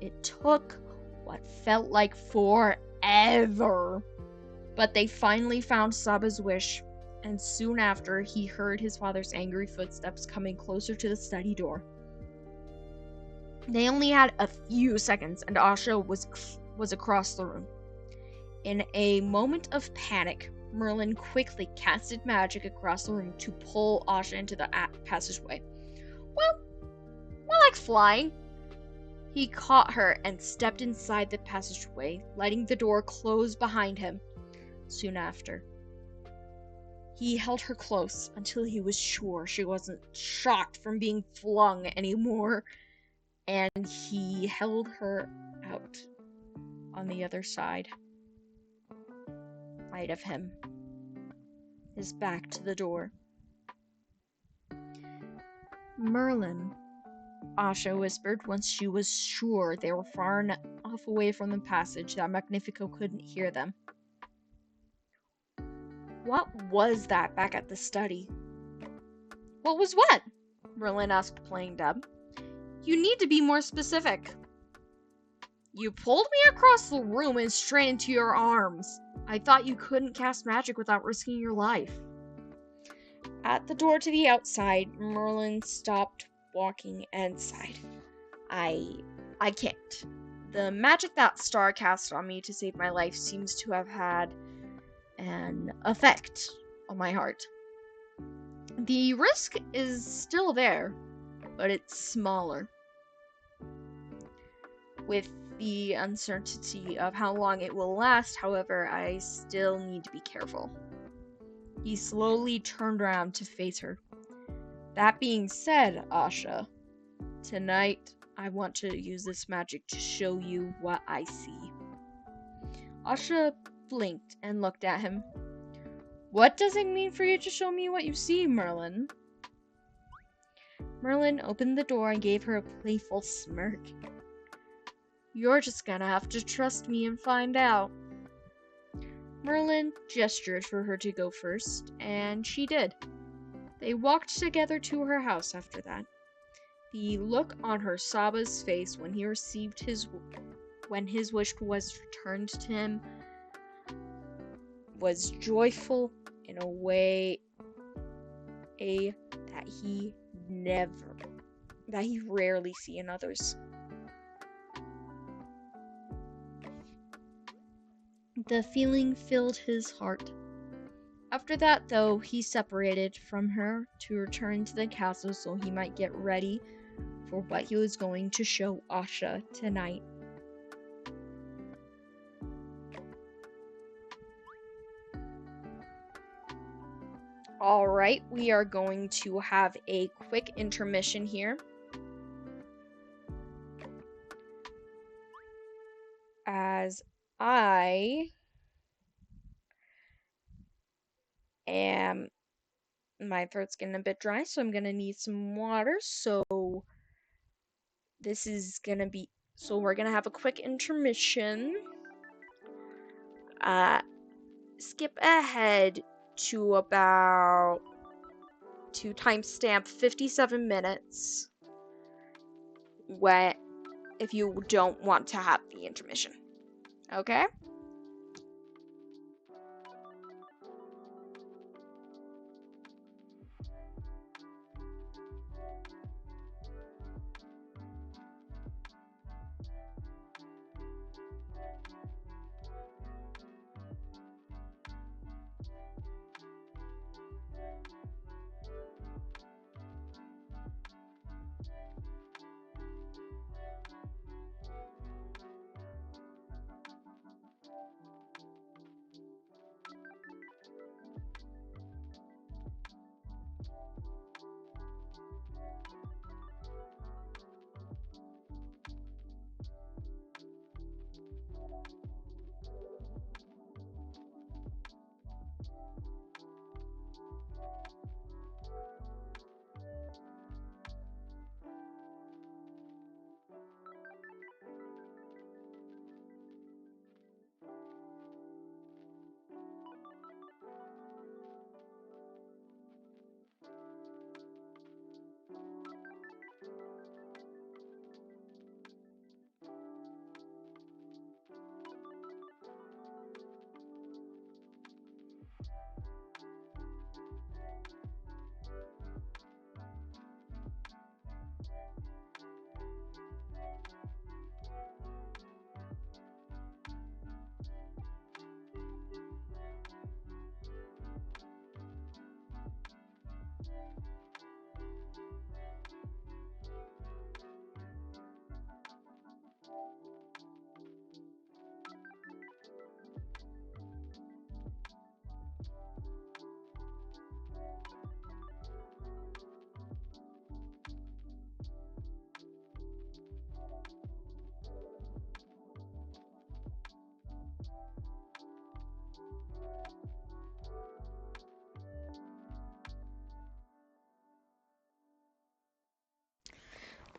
It took what felt like forever, but they finally found Saba's wish, and soon after, he heard his father's angry footsteps coming closer to the study door. They only had a few seconds, and Asha was across the room. In a moment of panic, Merlin quickly casted magic across the room to pull Asha into the passageway. Well, more like flying. He caught her and stepped inside the passageway, letting the door close behind him. soon after. He held her close until he was sure she wasn't shocked from being flung anymore, and he held her out on the other side of him, his back to the door. Merlin, Asha whispered once she was sure they were far enough away from the passage that Magnifico couldn't hear them. What was that back at the study? What was what? Merlin asked, playing dumb. You need to be more specific. You pulled me across the room and straight into your arms. I thought you couldn't cast magic without risking your life. At the door to the outside, Merlin stopped walking and sighed. I can't. The magic that Star cast on me to save my life seems to have had an effect on my heart. The risk is still there, but it's smaller. With the uncertainty of how long it will last, however, I still need to be careful. He slowly turned around to face her. That being said, Asha, tonight I want to use this magic to show you what I see. Asha blinked and looked at him. What does it mean for you to show me what you see, Merlin? Merlin opened the door and gave her a playful smirk. You're just gonna have to trust me and find out. Merlin gestured for her to go first, and she did. They walked together to her house after that. The look on her Saba's face when he received his wish was returned to him was joyful in a way that he rarely see in others. The feeling filled his heart. After that, though, he separated from her to return to the castle so he might get ready for what he was going to show Asha tonight. Alright, we are going to have a quick intermission here. As my throat's getting a bit dry, so I'm gonna need some water. So we're gonna have a quick intermission. Skip ahead to timestamp 57 minutes if you don't want to have the intermission. Okay?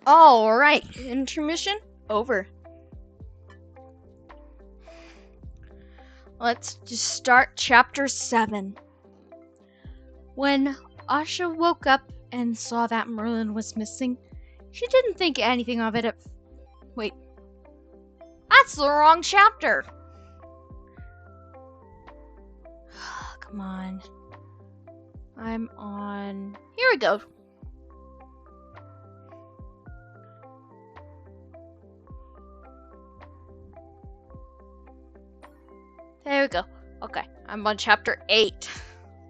Alright, intermission over. Let's just start chapter 7. When Asha woke up and saw that Merlin was missing, she didn't think anything of it Wait. That's the wrong chapter! Come on. I'm on... Here we go. There we go. Okay, I'm on chapter 8.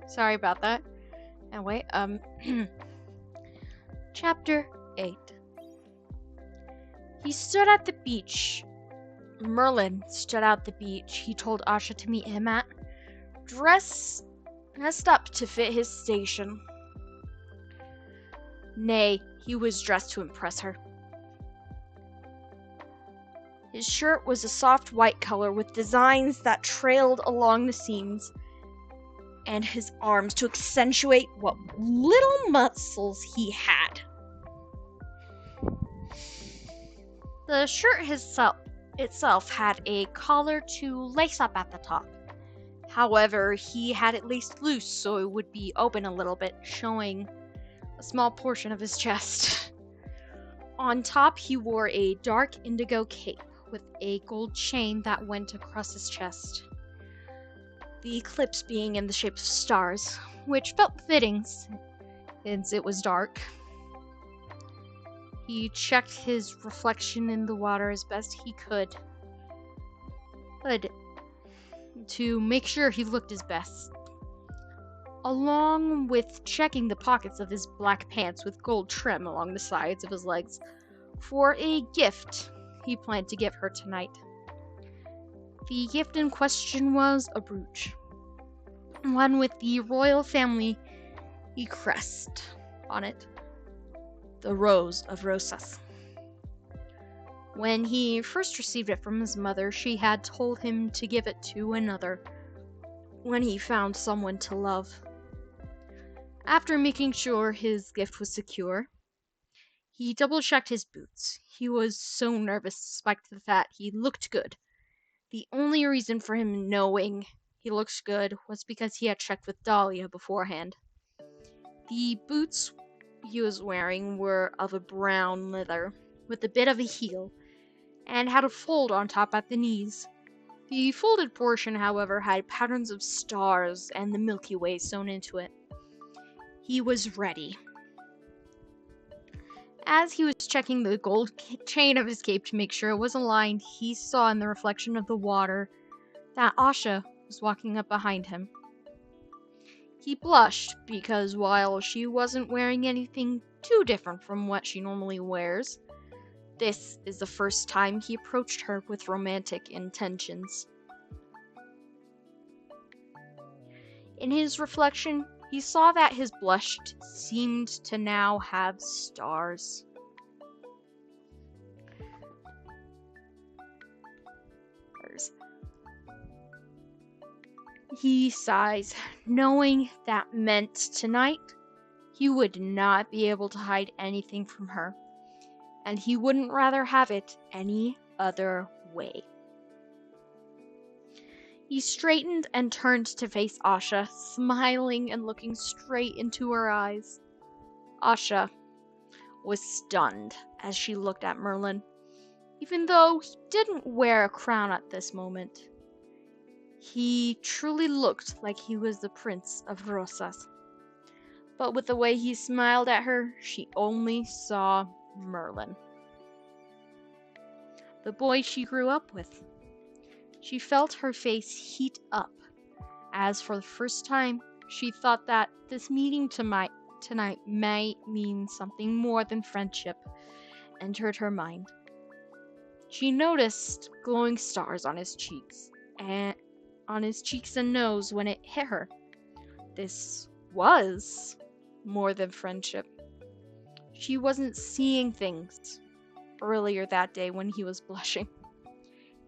Sorry about that. Anyway, chapter 8. He stood at the beach. Merlin stood at the beach he told Asha to meet him at, dressed up to fit his station. Nay, he was dressed to impress her. His shirt was a soft white color with designs that trailed along the seams, and his arms to accentuate what little muscles he had. The shirt itself had a collar to lace up at the top. However, he had it laced loose so it would be open a little bit, showing a small portion of his chest. On top, he wore a dark indigo cape with a gold chain that went across his chest, the clips being in the shape of stars, which felt fitting since it was dark. He checked his reflection in the water as best he could to make sure he looked his best, along with checking the pockets of his black pants with gold trim along the sides of his legs for a gift he planned to give her tonight. The gift in question was a brooch, one with the royal family crest on it, the Rose of Rosas. When he first received it from his mother, she had told him to give it to another when he found someone to love. After making sure his gift was secure, he double-checked his boots. He was so nervous despite the fact he looked good. The only reason for him knowing he looked good was because he had checked with Dahlia beforehand. The boots he was wearing were of a brown leather, with a bit of a heel, and had a fold on top at the knees. The folded portion, however, had patterns of stars and the Milky Way sewn into it. He was ready. As he was checking the gold chain of his cape to make sure it was aligned, he saw in the reflection of the water that Asha was walking up behind him. He blushed because while she wasn't wearing anything too different from what she normally wears, this is the first time he approached her with romantic intentions. In his reflection, he saw that his blush seemed to now have stars. He sighs, knowing that meant tonight he would not be able to hide anything from her, and he wouldn't rather have it any other way. He straightened and turned to face Asha, smiling and looking straight into her eyes. Asha was stunned as she looked at Merlin, even though he didn't wear a crown at this moment. He truly looked like he was the Prince of Rosas. But with the way he smiled at her, she only saw Merlin, the boy she grew up with. She felt her face heat up, as for the first time, she thought that this meeting tonight might mean something more than friendship entered her mind. She noticed glowing stars on his cheeks and nose when it hit her. This was more than friendship. She wasn't seeing things earlier that day when he was blushing.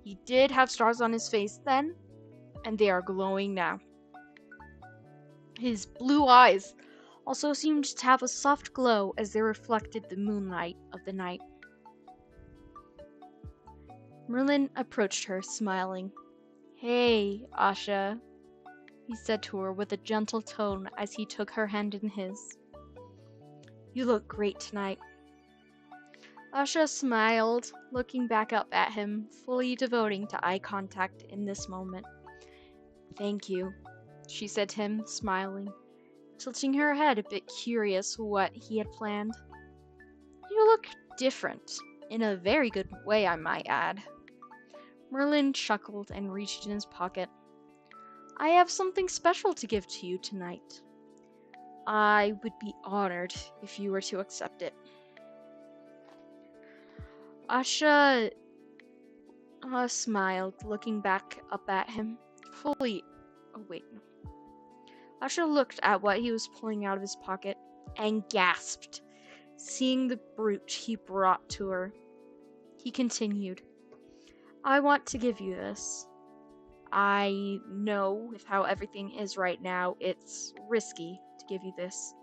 He did have stars on his face then, and they are glowing now. His blue eyes also seemed to have a soft glow as they reflected the moonlight of the night. Merlin approached her, smiling. "Hey, Asha," he said to her with a gentle tone as he took her hand in his. "You look great tonight." Asha smiled, looking back up at him, fully devoting to eye contact in this moment. "Thank you," she said to him, smiling, tilting her head a bit curious what he had planned. "You look different, in a very good way, I might add." Merlin chuckled and reached in his pocket. "I have something special to give to you tonight. I would be honored if you were to accept it." Asha smiled, looking back up at him, fully. Oh, wait. No. Asha looked at what he was pulling out of his pocket and gasped, seeing the brooch he brought to her. He continued, "I want to give you this. I know with how everything is right now, it's risky to give you this.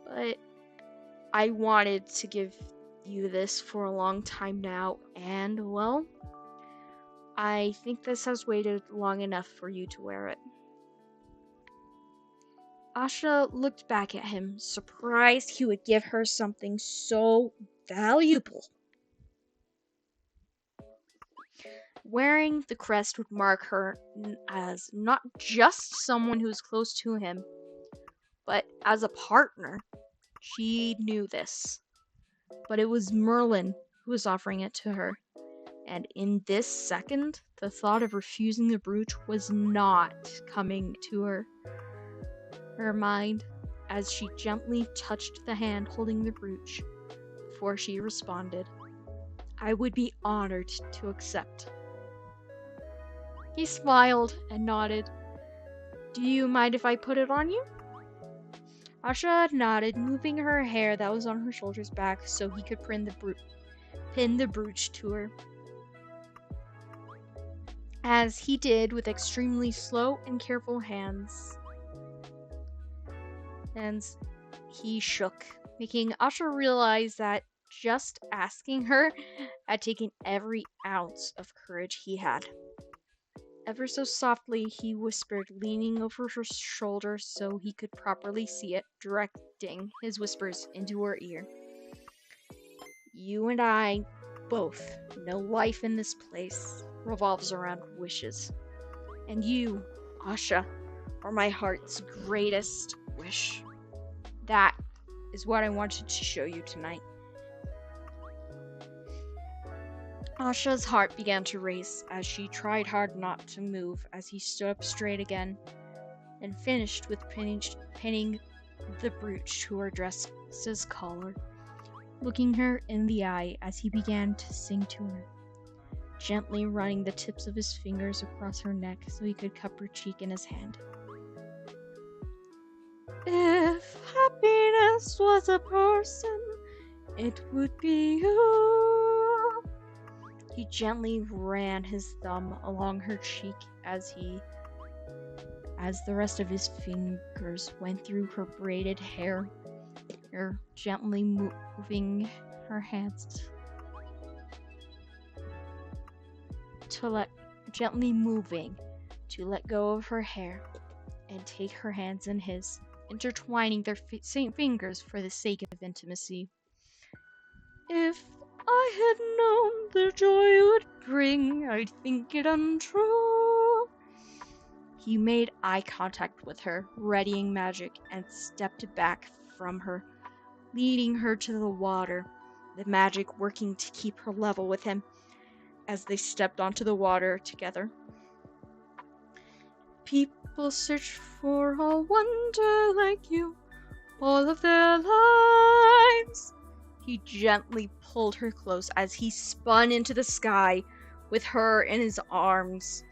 But I wanted to give you this for a long time now, and, well, I think this has waited long enough for you to wear it." Asha looked back at him, surprised he would give her something so valuable. Wearing the crest would mark her as not just someone who was close to him, but as a partner. She knew this. But it was Merlin who was offering it to her. And in this second, the thought of refusing the brooch was not coming to her mind as she gently touched the hand holding the brooch before she responded, "I would be honored to accept." He smiled and nodded. "Do you mind if I put it on you?" Asha nodded, moving her hair that was on her shoulders back so he could pin the brooch to her. As he did with extremely slow and careful hands. And he shook, making Asha realize that just asking her had taken every ounce of courage he had. Ever so softly, he whispered, leaning over her shoulder so he could properly see it, directing his whispers into her ear. "You and I both know life in this place revolves around wishes. And you, Asha, are my heart's greatest wish. That is what I wanted to show you tonight." Asha's heart began to race as she tried hard not to move as he stood up straight again and finished with pinning the brooch to her dress's collar, looking her in the eye as he began to sing to her, gently running the tips of his fingers across her neck so he could cup her cheek in his hand. "If happiness was a person, it would be you." He gently ran his thumb along her cheek as the rest of his fingers went through her braided hair, gently moving her hands to let go of her hair and take her hands in his, intertwining their fingers for the sake of intimacy. "If I had known the joy it would bring, I'd think it untrue." He made eye contact with her, readying magic, and stepped back from her, leading her to the water, the magic working to keep her level with him as they stepped onto the water together. "People search for a wonder like you all of their lives." He gently pulled her close as he spun into the sky with her in his arms.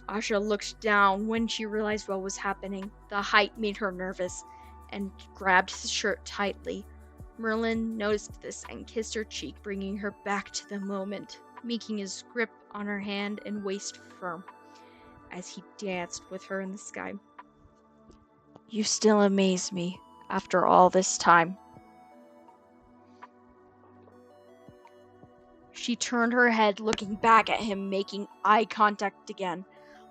Asha looked down when she realized what was happening. The height made her nervous and grabbed his shirt tightly. Merlin noticed this and kissed her cheek, bringing her back to the moment, making his grip on her hand and waist firm as he danced with her in the sky. "You still amaze me," after all this time. She turned her head, looking back at him, making eye contact again,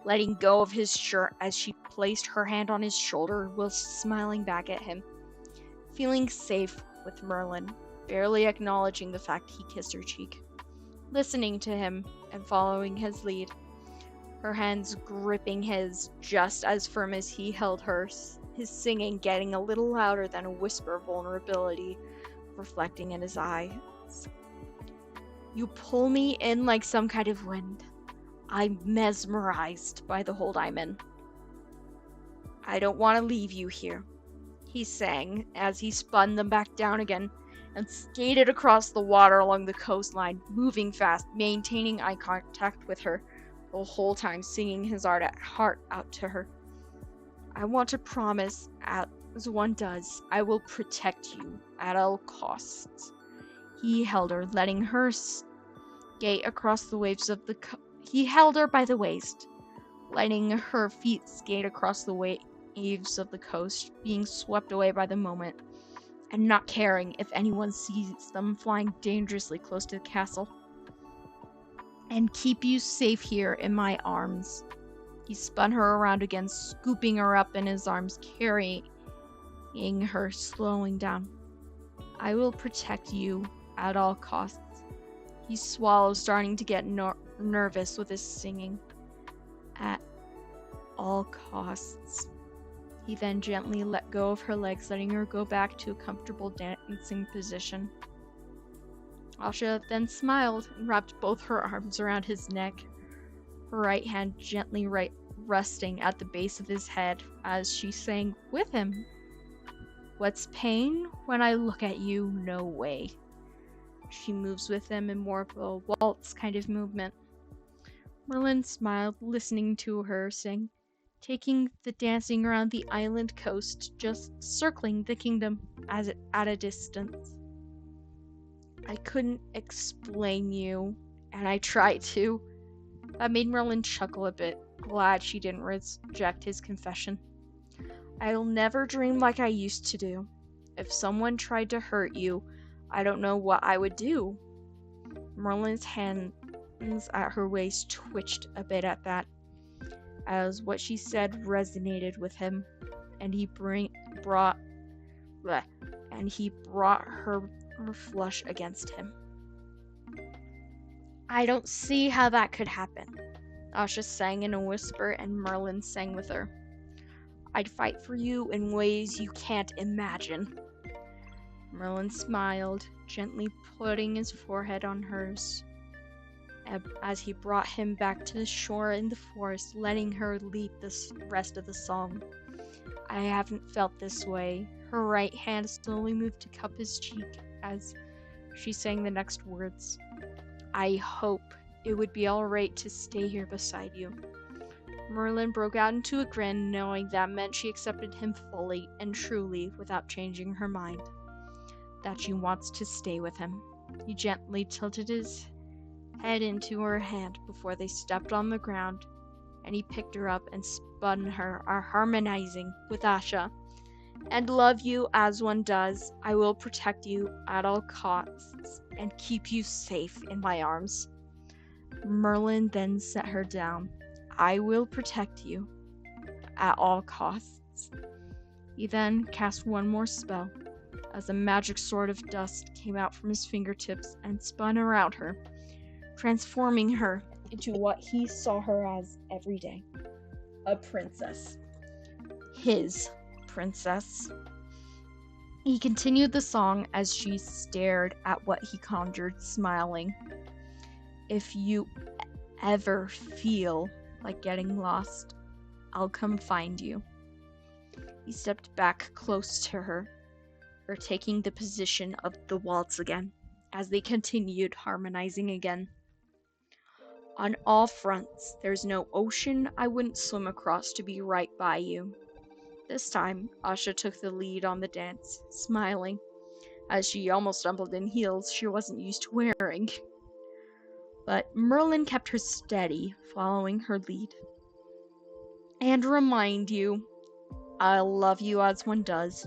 letting go of his shirt as she placed her hand on his shoulder while smiling back at him, feeling safe with Merlin, barely acknowledging the fact he kissed her cheek, listening to him and following his lead, her hands gripping his just as firm as he held hers, his singing getting a little louder than a whisper of vulnerability reflecting in his eyes. You pull me in like some kind of wind. I'm mesmerized by the hold I'm in. I don't want to leave you here, he sang as he spun them back down again and skated across the water along the coastline, moving fast, maintaining eye contact with her the whole time, singing his heart out to her. I want to promise, as one does, I will protect you at all costs. He held her, letting her skate across the waves of the He held her by the waist, letting her feet skate across the waves of the coast, being swept away by the moment, and not caring if anyone sees them flying dangerously close to the castle. And keep you safe here in my arms. He spun her around again, scooping her up in his arms, carrying her, slowing down. I will protect you at all costs. He swallowed, starting to get nervous with his singing. At all costs. He then gently let go of her legs, letting her go back to a comfortable dancing position. Asha then smiled and wrapped both her arms around his neck, her right hand gently resting at the base of his head as she sang with him. What's pain when I look at you? No way. She moves with him in more of a waltz kind of movement. Merlin smiled, listening to her sing, taking the dancing around the island coast, just circling the kingdom at a distance. I couldn't explain you, and I tried to. That made Merlin chuckle a bit, glad she didn't reject his confession. I'll never dream like I used to do. If someone tried to hurt you, I don't know what I would do. Merlin's hands at her waist twitched a bit at that, as what she said resonated with him, and he brought her flush against him. I don't see how that could happen, Asha sang in a whisper, and Merlin sang with her. I'd fight for you in ways you can't imagine. Merlin smiled, gently putting his forehead on hers, as he brought him back to the shore in the forest, letting her lead the rest of the song. I haven't felt this way. Her right hand slowly moved to cup his cheek as she sang the next words. I hope it would be alright to stay here beside you. Merlin broke out into a grin, knowing that meant she accepted him fully and truly without changing her mind. That she wants to stay with him. He gently tilted his head into her hand before they stepped on the ground, and he picked her up and spun her, harmonizing with Asha. And love you as one does, I will protect you at all costs and keep you safe in my arms. Merlin then set her down. I will protect you at all costs. He then cast one more spell, as a magic sword of dust came out from his fingertips and spun around her, transforming her into what he saw her as every day. A princess. His princess. He continued the song as she stared at what he conjured, smiling. If you ever feel like getting lost, I'll come find you. He stepped back close to her, taking the position of the waltz again, as they continued harmonizing again. On all fronts, there's no ocean I wouldn't swim across to be right by you. This time, Asha took the lead on the dance, smiling, as she almost stumbled in heels she wasn't used to wearing. But Merlin kept her steady, following her lead. And remind you, I'll love you as one does.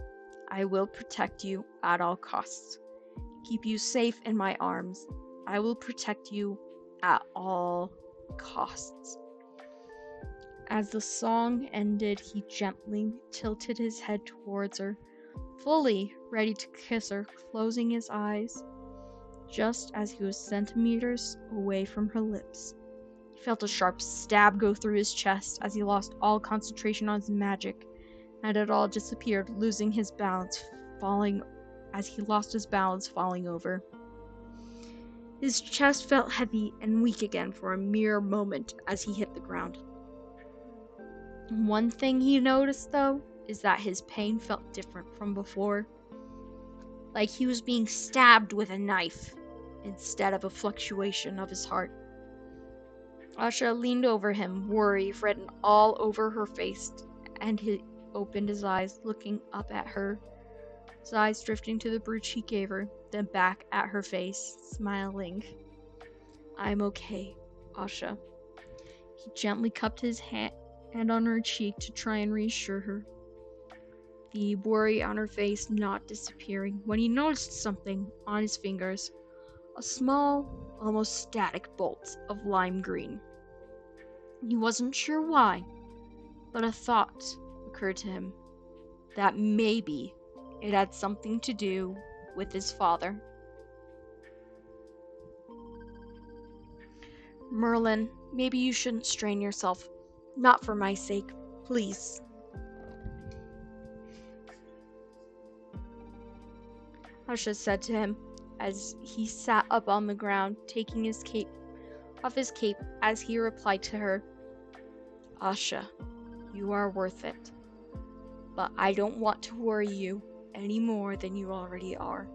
I will protect you at all costs. Keep you safe in my arms. I will protect you at all costs. As the song ended, he gently tilted his head towards her, fully ready to kiss her, closing his eyes just as he was centimeters away from her lips. He felt a sharp stab go through his chest as he lost all concentration on his magic, and it all disappeared, losing his balance, falling over. His chest felt heavy and weak again for a mere moment as he hit the ground. One thing he noticed, though, is that his pain felt different from before, like he was being stabbed with a knife instead of a fluctuation of his heart. Asha leaned over him, worry written all over her face, and he opened his eyes, looking up at her, his eyes drifting to the brooch he gave her, then back at her face, smiling. I'm okay, Asha. He gently cupped his hand on her cheek to try and reassure her, the worry on her face not disappearing when he noticed something on his fingers, a small, almost static bolt of lime green. He wasn't sure why, but a thought occurred to him that maybe it had something to do with his father. Merlin, maybe you shouldn't strain yourself. Not for my sake, please. Asha said to him as he sat up on the ground, taking his cape off his cape as he replied to her, Asha, you are worth it, but I don't want to worry you any more than you already are.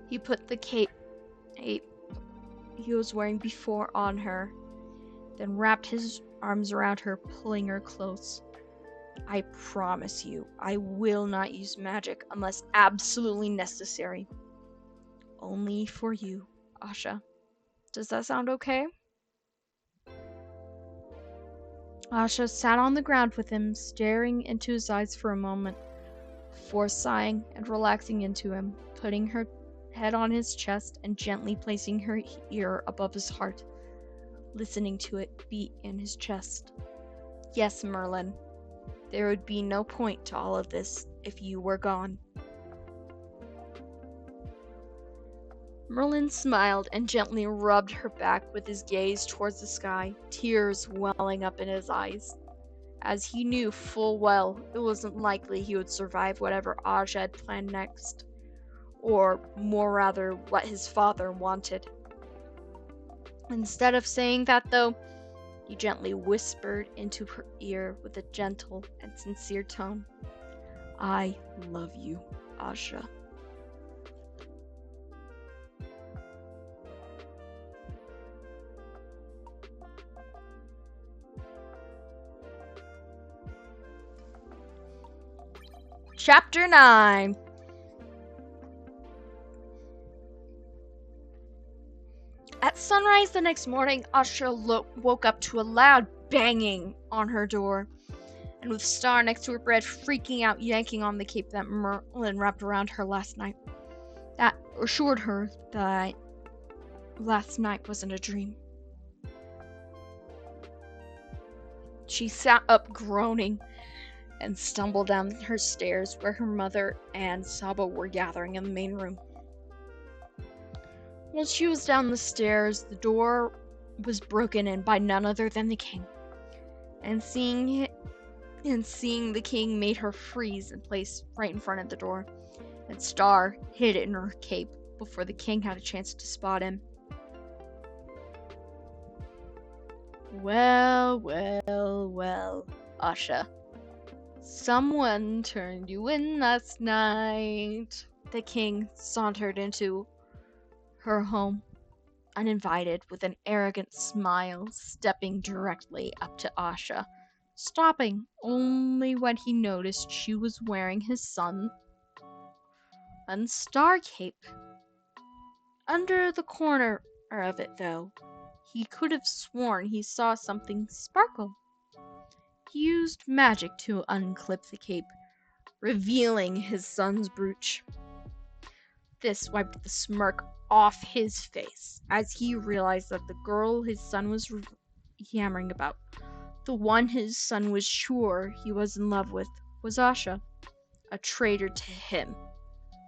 He put the cape he was wearing before on her, then wrapped his arms around her, pulling her close. I promise you, I will not use magic unless absolutely necessary. Only for you, Asha. Does that sound okay? Asha sat on the ground with him, staring into his eyes for a moment, before sighing and relaxing into him, putting her head on his chest and gently placing her ear above his heart, listening to it beat in his chest. Yes, Merlin, there would be no point to all of this if you were gone. Merlin smiled and gently rubbed her back with his gaze towards the sky, tears welling up in his eyes, as he knew full well it wasn't likely he would survive whatever Asha had planned next, or more rather what his father wanted. Instead of saying that, though, he gently whispered into her ear with a gentle and sincere tone, I love you, Asha. Chapter 9. At sunrise the next morning, Asha woke up to a loud banging on her door, and with Star next to her bed freaking out, yanking on the cape that Merlin wrapped around her last night. That assured her that last night wasn't a dream. She sat up groaning and stumbled down her stairs where her mother and Saba were gathering in the main room. While she was down the stairs, the door was broken in by none other than the king, and seeing the king made her freeze in place right in front of the door, and Star hid it in her cape before the king had a chance to spot him. Well, Asha. Someone turned you in last night. The king sauntered into her home, uninvited, with an arrogant smile, stepping directly up to Asha, stopping only when he noticed she was wearing his son's star cape. Under the corner of it, though, he could have sworn he saw something sparkle. He used magic to unclip the cape, revealing his son's brooch. This wiped the smirk off his face as he realized that the girl his son was yammering about, the one his son was sure he was in love with, was Asha, a traitor to him,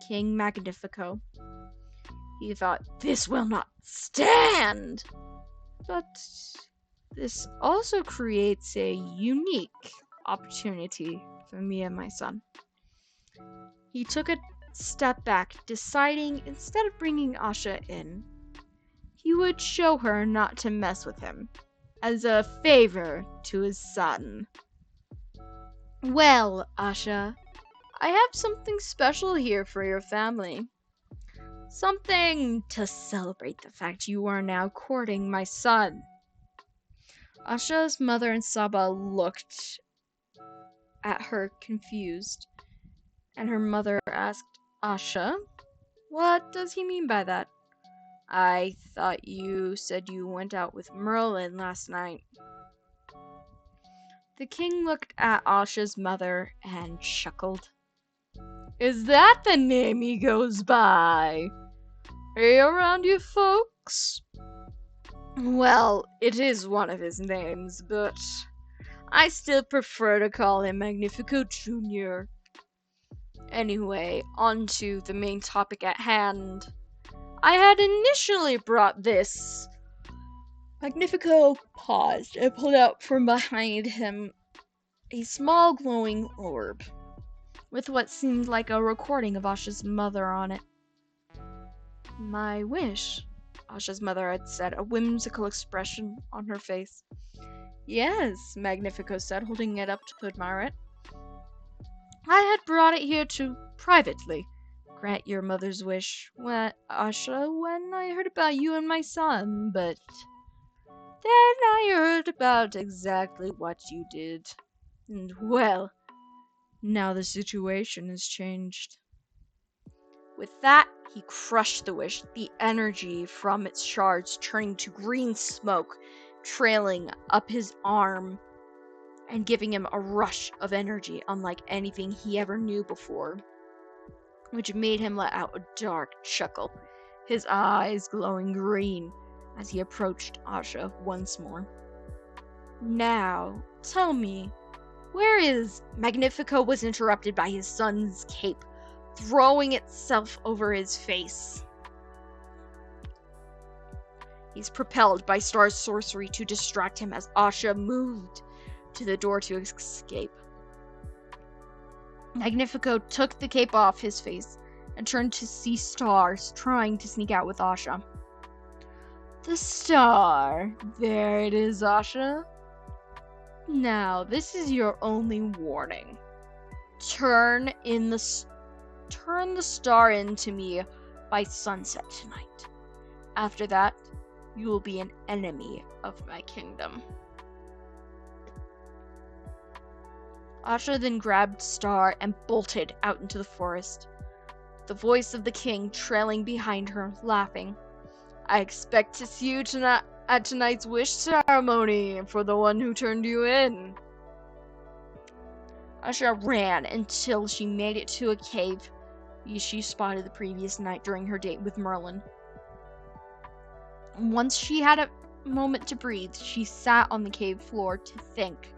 King Magnifico. He thought, "This will not stand!" But this also creates a unique opportunity for me and my son. He took a step back, deciding instead of bringing Asha in, he would show her not to mess with him, as a favor to his son. "Well, Asha, I have something special here for your family. Something to celebrate the fact you are now courting my son." Asha's mother and Saba looked at her confused, and her mother asked, "Asha, what does he mean by that? I thought you said you went out with Merlin last night." The king looked at Asha's mother and chuckled. "Is that the name he goes by? Are you around, you folks?" "Well, it is one of his names, but I still prefer to call him Magnifico Jr. Anyway, on to the main topic at hand. I had initially brought this." Magnifico paused and pulled out from behind him a small glowing orb with what seemed like a recording of Asha's mother on it. "My wish," Asha's mother had said, a whimsical expression on her face. "Yes," Magnifico said, holding it up to admire it. "I had brought it here to privately grant your mother's wish, Asha, when I heard about you and my son, but then I heard about exactly what you did. And well, now the situation has changed." With that, he crushed the wish, the energy from its shards turning to green smoke, trailing up his arm and giving him a rush of energy unlike anything he ever knew before, which made him let out a dark chuckle, his eyes glowing green as he approached Asha once more. "Now, tell me, where is—" Magnifico was interrupted by his son's cape throwing itself over his face. He's propelled by Star's sorcery to distract him as Asha moved to the door to escape. Magnifico took the cape off his face and turned to see Star trying to sneak out with Asha. "The star. There it is, Asha. Now, this is your only warning. Turn the star into me by sunset tonight. After that, you will be an enemy of my kingdom." Asha then grabbed Star and bolted out into the forest, the voice of the king trailing behind her, laughing. "I expect to see you at tonight's wish ceremony for the one who turned you in." Asha ran until she made it to a cave she spotted the previous night during her date with Merlin. Once she had a moment to breathe, she sat on the cave floor to think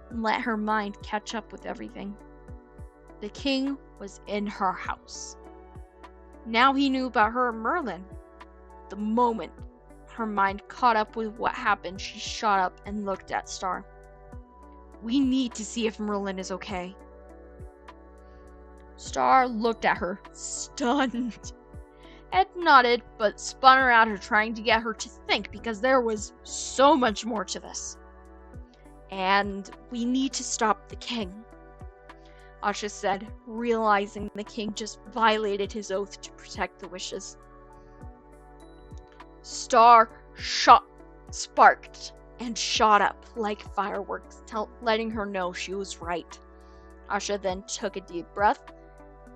and let her mind catch up with everything. The king was in her house. Now he knew about her and Merlin. The moment her mind caught up with what happened, she shot up and looked at Star. "We need to see if Merlin is okay." Star looked at her, stunned. Ed nodded, but spun around her, trying to get her to think, because there was so much more to this. "And we need to stop the king," Asha said, realizing the king just violated his oath to protect the wishes. Star sparked and shot up like fireworks, letting her know she was right. Asha then took a deep breath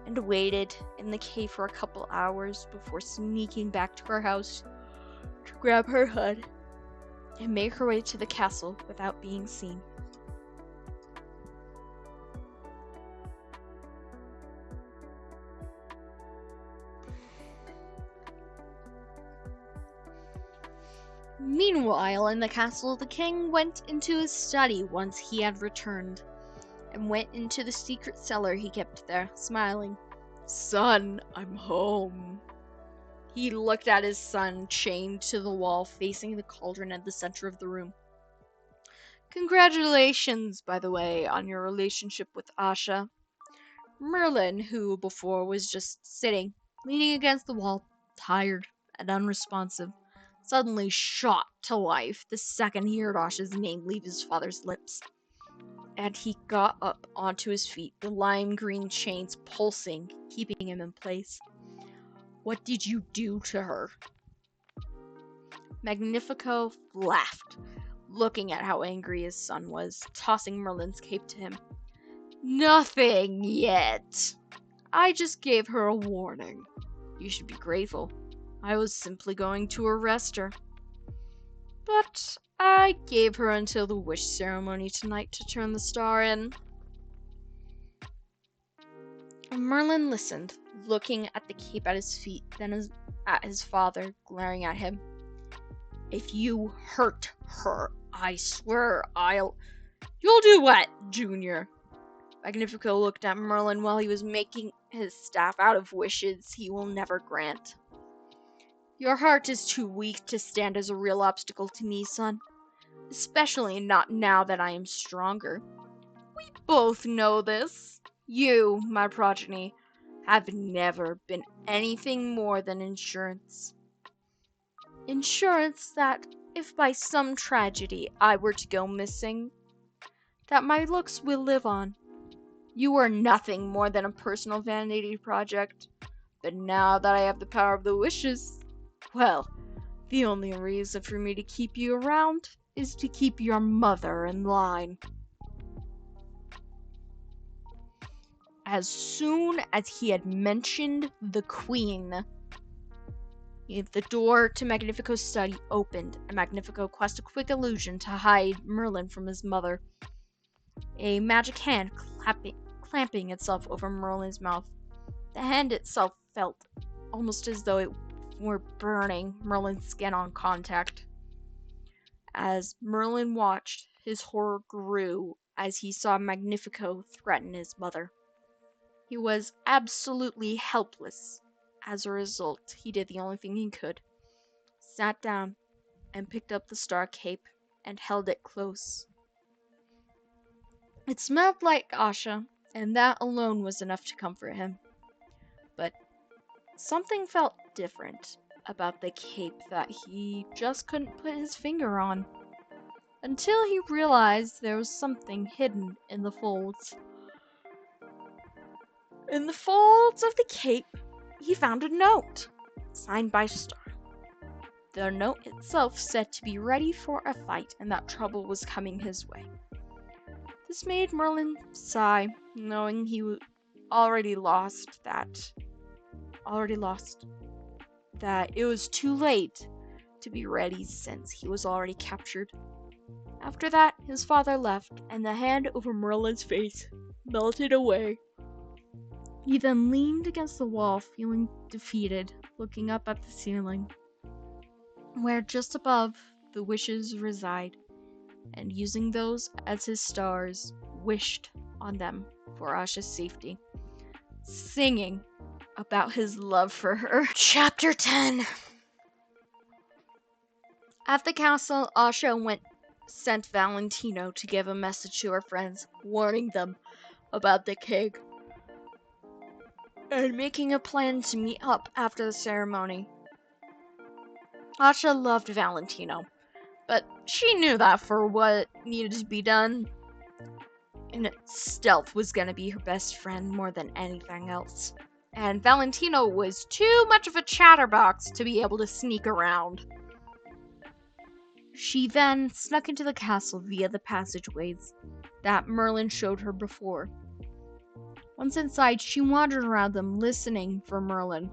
and waited in the cave for a couple hours before sneaking back to her house to grab her hood and make her way to the castle without being seen. Meanwhile, in the castle, the king went into his study once he had returned, and went into the secret cellar he kept there, smiling. "Son, I'm home." He looked at his son, chained to the wall, facing the cauldron at the center of the room. "Congratulations, by the way, on your relationship with Asha." Merlin, who before was just sitting, leaning against the wall, tired and unresponsive, suddenly shot to life the second he heard Asha's name leave his father's lips. And he got up onto his feet, the lime green chains pulsing, keeping him in place. "What did you do to her?" Magnifico laughed, looking at how angry his son was, tossing Merlin's cape to him. "Nothing yet. I just gave her a warning. You should be grateful. I was simply going to arrest her. But I gave her until the wish ceremony tonight to turn the star in." Merlin listened, looking at the cape at his feet, then at his father, glaring at him. "If you hurt her, I swear You'll do what, Junior?" Magnifico looked at Merlin while he was making his staff out of wishes he will never grant. "Your heart is too weak to stand as a real obstacle to me, son. Especially not now that I am stronger. We both know this. You, my progeny, have never been anything more than insurance. Insurance that, if by some tragedy I were to go missing, that my looks will live on. You are nothing more than a personal vanity project. But now that I have the power of the wishes, well, the only reason for me to keep you around is to keep your mother in line." As soon as he had mentioned the queen, the door to Magnifico's study opened, and Magnifico cast a quick illusion to hide Merlin from his mother. A magic hand clamping itself over Merlin's mouth. The hand itself felt almost as though it were burning Merlin's skin on contact. As Merlin watched, his horror grew as he saw Magnifico threaten his mother. He was absolutely helpless. As a result, he did the only thing he could. Sat down and picked up the star cape and held it close. It smelled like Asha, and that alone was enough to comfort him. But something felt different about the cape that he just couldn't put his finger on, until he realized there was something hidden in the folds. In the folds of the cape, he found a note, signed by Star. The note itself said to be ready for a fight and that trouble was coming his way. This made Merlin sigh, knowing he already lost, that it was too late to be ready since he was already captured. After that, his father left, and the hand over Merlin's face melted away. He then leaned against the wall, feeling defeated, looking up at the ceiling, where just above the wishes reside, and using those as his stars, wished on them for Asha's safety, singing about his love for her. Chapter 10. At the castle, Asha sent Valentino to give a message to her friends, warning them about the king, and making a plan to meet up after the ceremony. Asha loved Valentino, but she knew that for what needed to be done, and stealth was gonna be her best friend more than anything else. And Valentino was too much of a chatterbox to be able to sneak around. She then snuck into the castle via the passageways that Merlin showed her before. Once inside, she wandered around them, listening for Merlin.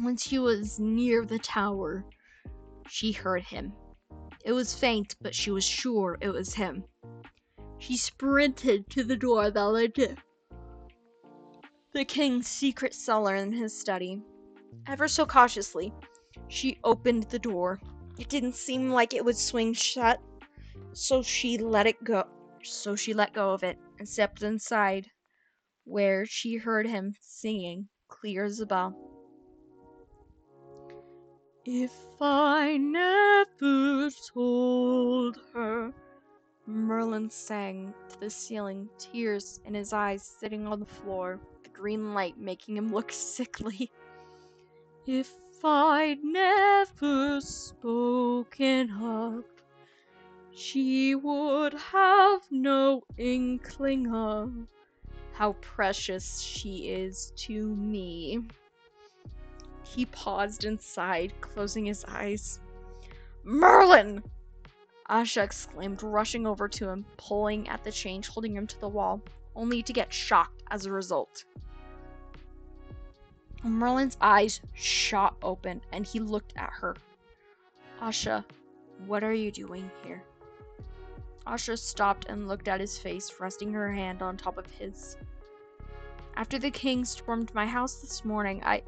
When she was near the tower, she heard him. It was faint, but she was sure it was him. She sprinted to the door that led to the king's secret cellar in his study. Ever so cautiously, she opened the door. It didn't seem like it would swing shut, so she let go of it and stepped inside, where she heard him singing clear as a bell. If I never told her, Merlin sang to the ceiling, tears in his eyes, sitting on the floor, the green light making him look sickly. If I'd never spoken up, she would have no inkling of how precious she is to me. He paused and sighed, closing his eyes. Merlin! Asha exclaimed, rushing over to him, pulling at the chain, holding him to the wall, only to get shocked as a result. Merlin's eyes shot open, and he looked at her. Asha, what are you doing here? Asha stopped and looked at his face, resting her hand on top of his. After the king stormed my house this morning, I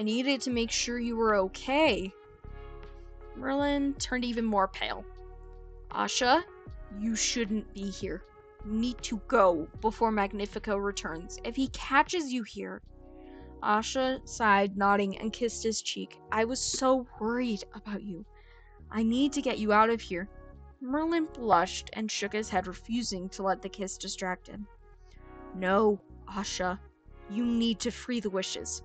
needed to make sure you were okay. Merlin turned even more pale. Asha, you shouldn't be here. You need to go before Magnifico returns. If he catches you here... Asha sighed, nodding, and kissed his cheek. I was so worried about you. I need to get you out of here. Merlin blushed and shook his head, refusing to let the kiss distract him. No, Asha. You need to free the wishes.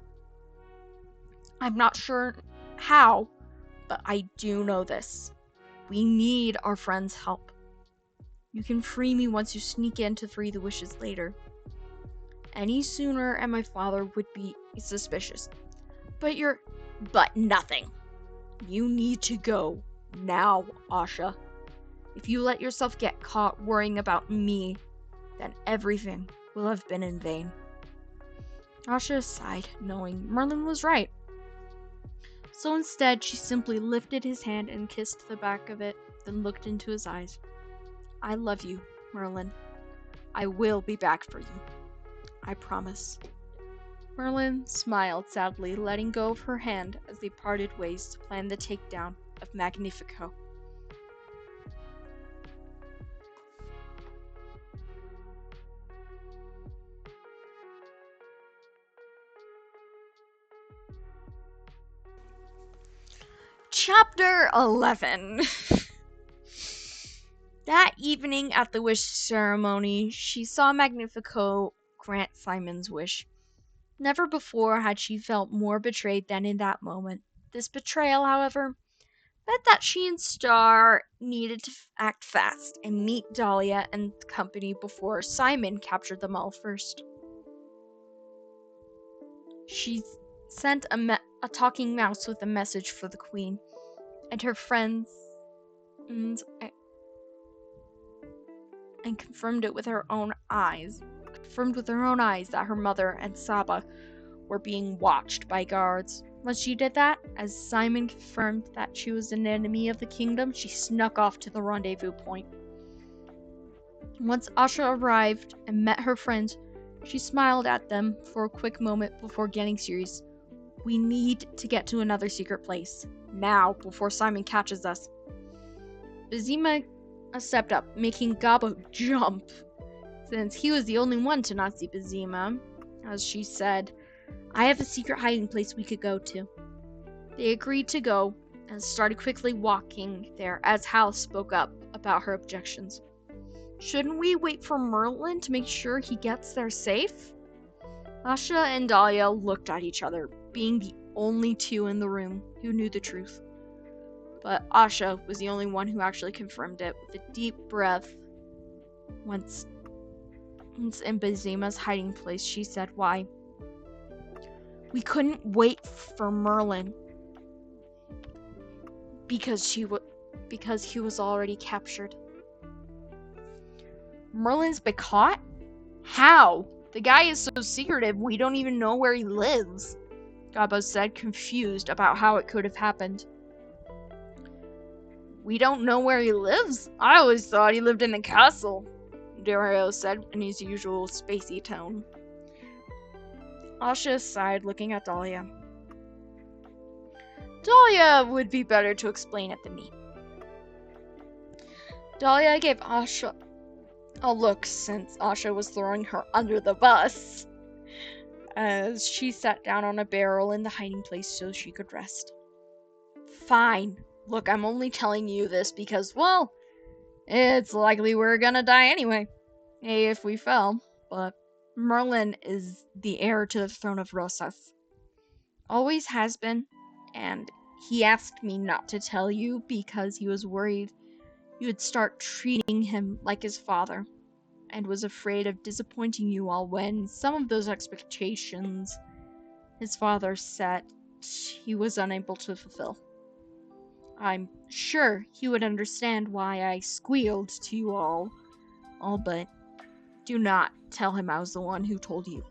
I'm not sure how, but I do know this. We need our friend's help. You can free me once you sneak in to free the wishes later. Any sooner and my father would be suspicious. But nothing. You need to go now, Asha. If you let yourself get caught worrying about me, then everything will have been in vain. Asha sighed, knowing Merlin was right. So instead, she simply lifted his hand and kissed the back of it, then looked into his eyes. I love you, Merlin. I will be back for you. I promise. Merlin smiled sadly, letting go of her hand as they parted ways to plan the takedown of Magnifico. Chapter 11. That evening at the wish ceremony, she saw Magnifico grant Simon's wish. Never before had she felt more betrayed than in that moment. This betrayal, however, meant that she and Star needed to act fast and meet Dahlia and company before Simon captured them all first. She sent a talking mouse with a message for the queen and her friends and confirmed with her own eyes that her mother and Saba were being watched by guards. Once she did that, as Simon confirmed that she was an enemy of the kingdom, she snuck off to the rendezvous point. Once Asha arrived and met her friends, she smiled at them for a quick moment before getting serious. We need to get to another secret place. Now, before Simon catches us. Bizima stepped up, making Gabo jump, since he was the only one to not see Bizima. As she said, I have a secret hiding place we could go to. They agreed to go and started quickly walking there as Hal spoke up about her objections. Shouldn't we wait for Merlin to make sure he gets there safe? Asha and Dahlia looked at each other, being the only two in the room who knew the truth. But Asha was the only one who actually confirmed it with a deep breath. Once in Bizima's hiding place, she said, why? We couldn't wait for Merlin because he was already captured. Merlin's been caught? How? The guy is so secretive, we don't even know where he lives, Gabo said, confused about how it could have happened. We don't know where he lives? I always thought he lived in the castle, Dario said in his usual spacey tone. Asha sighed, looking at Dahlia. Dahlia would be better to explain it than me. Dahlia gave Asha a look since Asha was throwing her under the bus as she sat down on a barrel in the hiding place so she could rest. Fine. Look, I'm only telling you this because, well, it's likely we're gonna die anyway. If we fell. But Merlin is the heir to the throne of Rosas. Always has been, and he asked me not to tell you because he was worried you would start treating him like his father, and was afraid of disappointing you all when some of those expectations his father set he was unable to fulfill. I'm sure he would understand why I squealed to you all, but do not tell him I was the one who told you.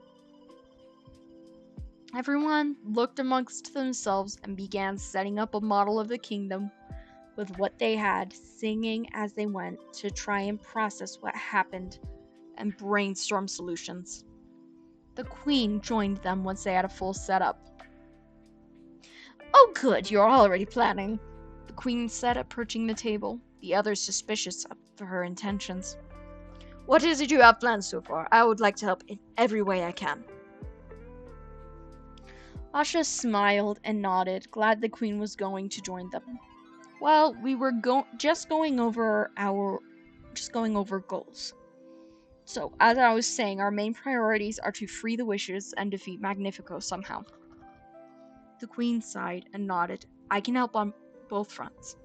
Everyone looked amongst themselves and began setting up a model of the kingdom with what they had, singing as they went to try and process what happened and brainstorm solutions. The queen joined them once they had a full setup. Oh good, you're already planning, the queen said, approaching the table, the others suspicious of her intentions. What is it you have planned so far? I would like to help in every way I can. Asha smiled and nodded, glad the queen was going to join them. Well, we were just going over goals. So, as I was saying, our main priorities are to free the wishes and defeat Magnifico somehow. The queen sighed and nodded. I can help on both fronts.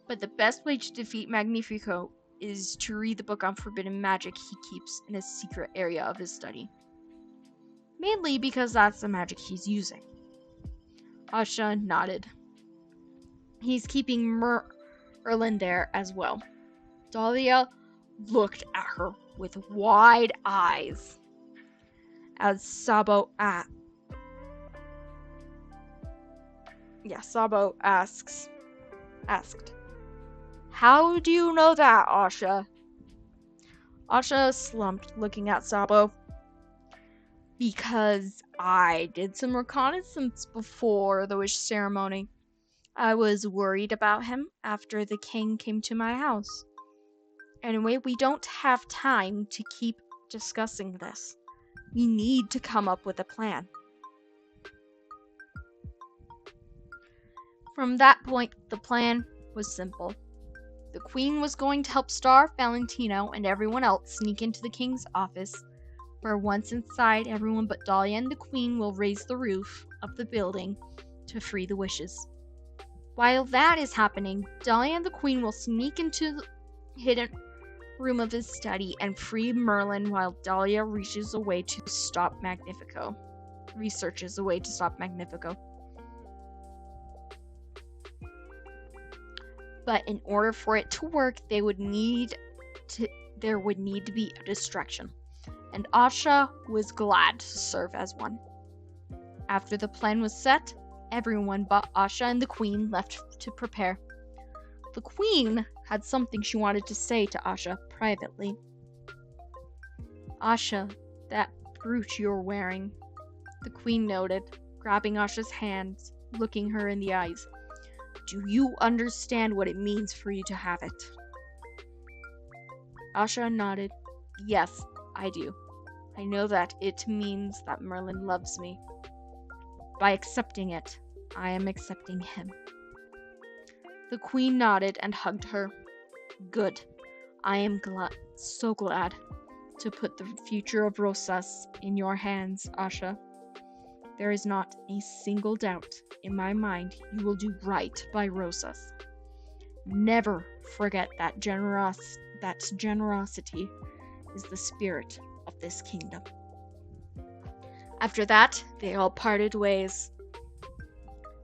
But the best way to defeat Magnifico is to read the book on forbidden magic he keeps in a secret area of his study. Mainly because that's the magic he's using. Asha nodded. He's keeping Merlin there as well. Dahlia looked at her with wide eyes as Sabo asked, How do you know that, Asha? Asha slumped, looking at Sabo. Because I did some reconnaissance before the wish ceremony. I was worried about him after the king came to my house. Anyway, we don't have time to keep discussing this. We need to come up with a plan. From that point, the plan was simple. The queen was going to help Star, Valentino, and everyone else sneak into the king's office, where once inside, everyone but Dahlia and the queen will raise the roof of the building to free the wishes. While that is happening, Dahlia and the queen will sneak into the hidden room of his study and free Merlin while Dahlia researches a way to stop Magnifico. But in order for it to work, there would need to be a distraction. And Asha was glad to serve as one. After the plan was set, everyone but Asha and the queen left to prepare. The queen had something she wanted to say to Asha privately. Asha, that brooch you're wearing, the queen noted, grabbing Asha's hands, looking her in the eyes. Do you understand what it means for you to have it? Asha nodded. Yes, I do. I know that it means that Merlin loves me. By accepting it, I am accepting him. The queen nodded and hugged her. Good. I am so glad to put the future of Rosas in your hands, Asha. There is not a single doubt in my mind you will do right by Rosas. Never forget that generosity is the spirit of this kingdom. After that, they all parted ways.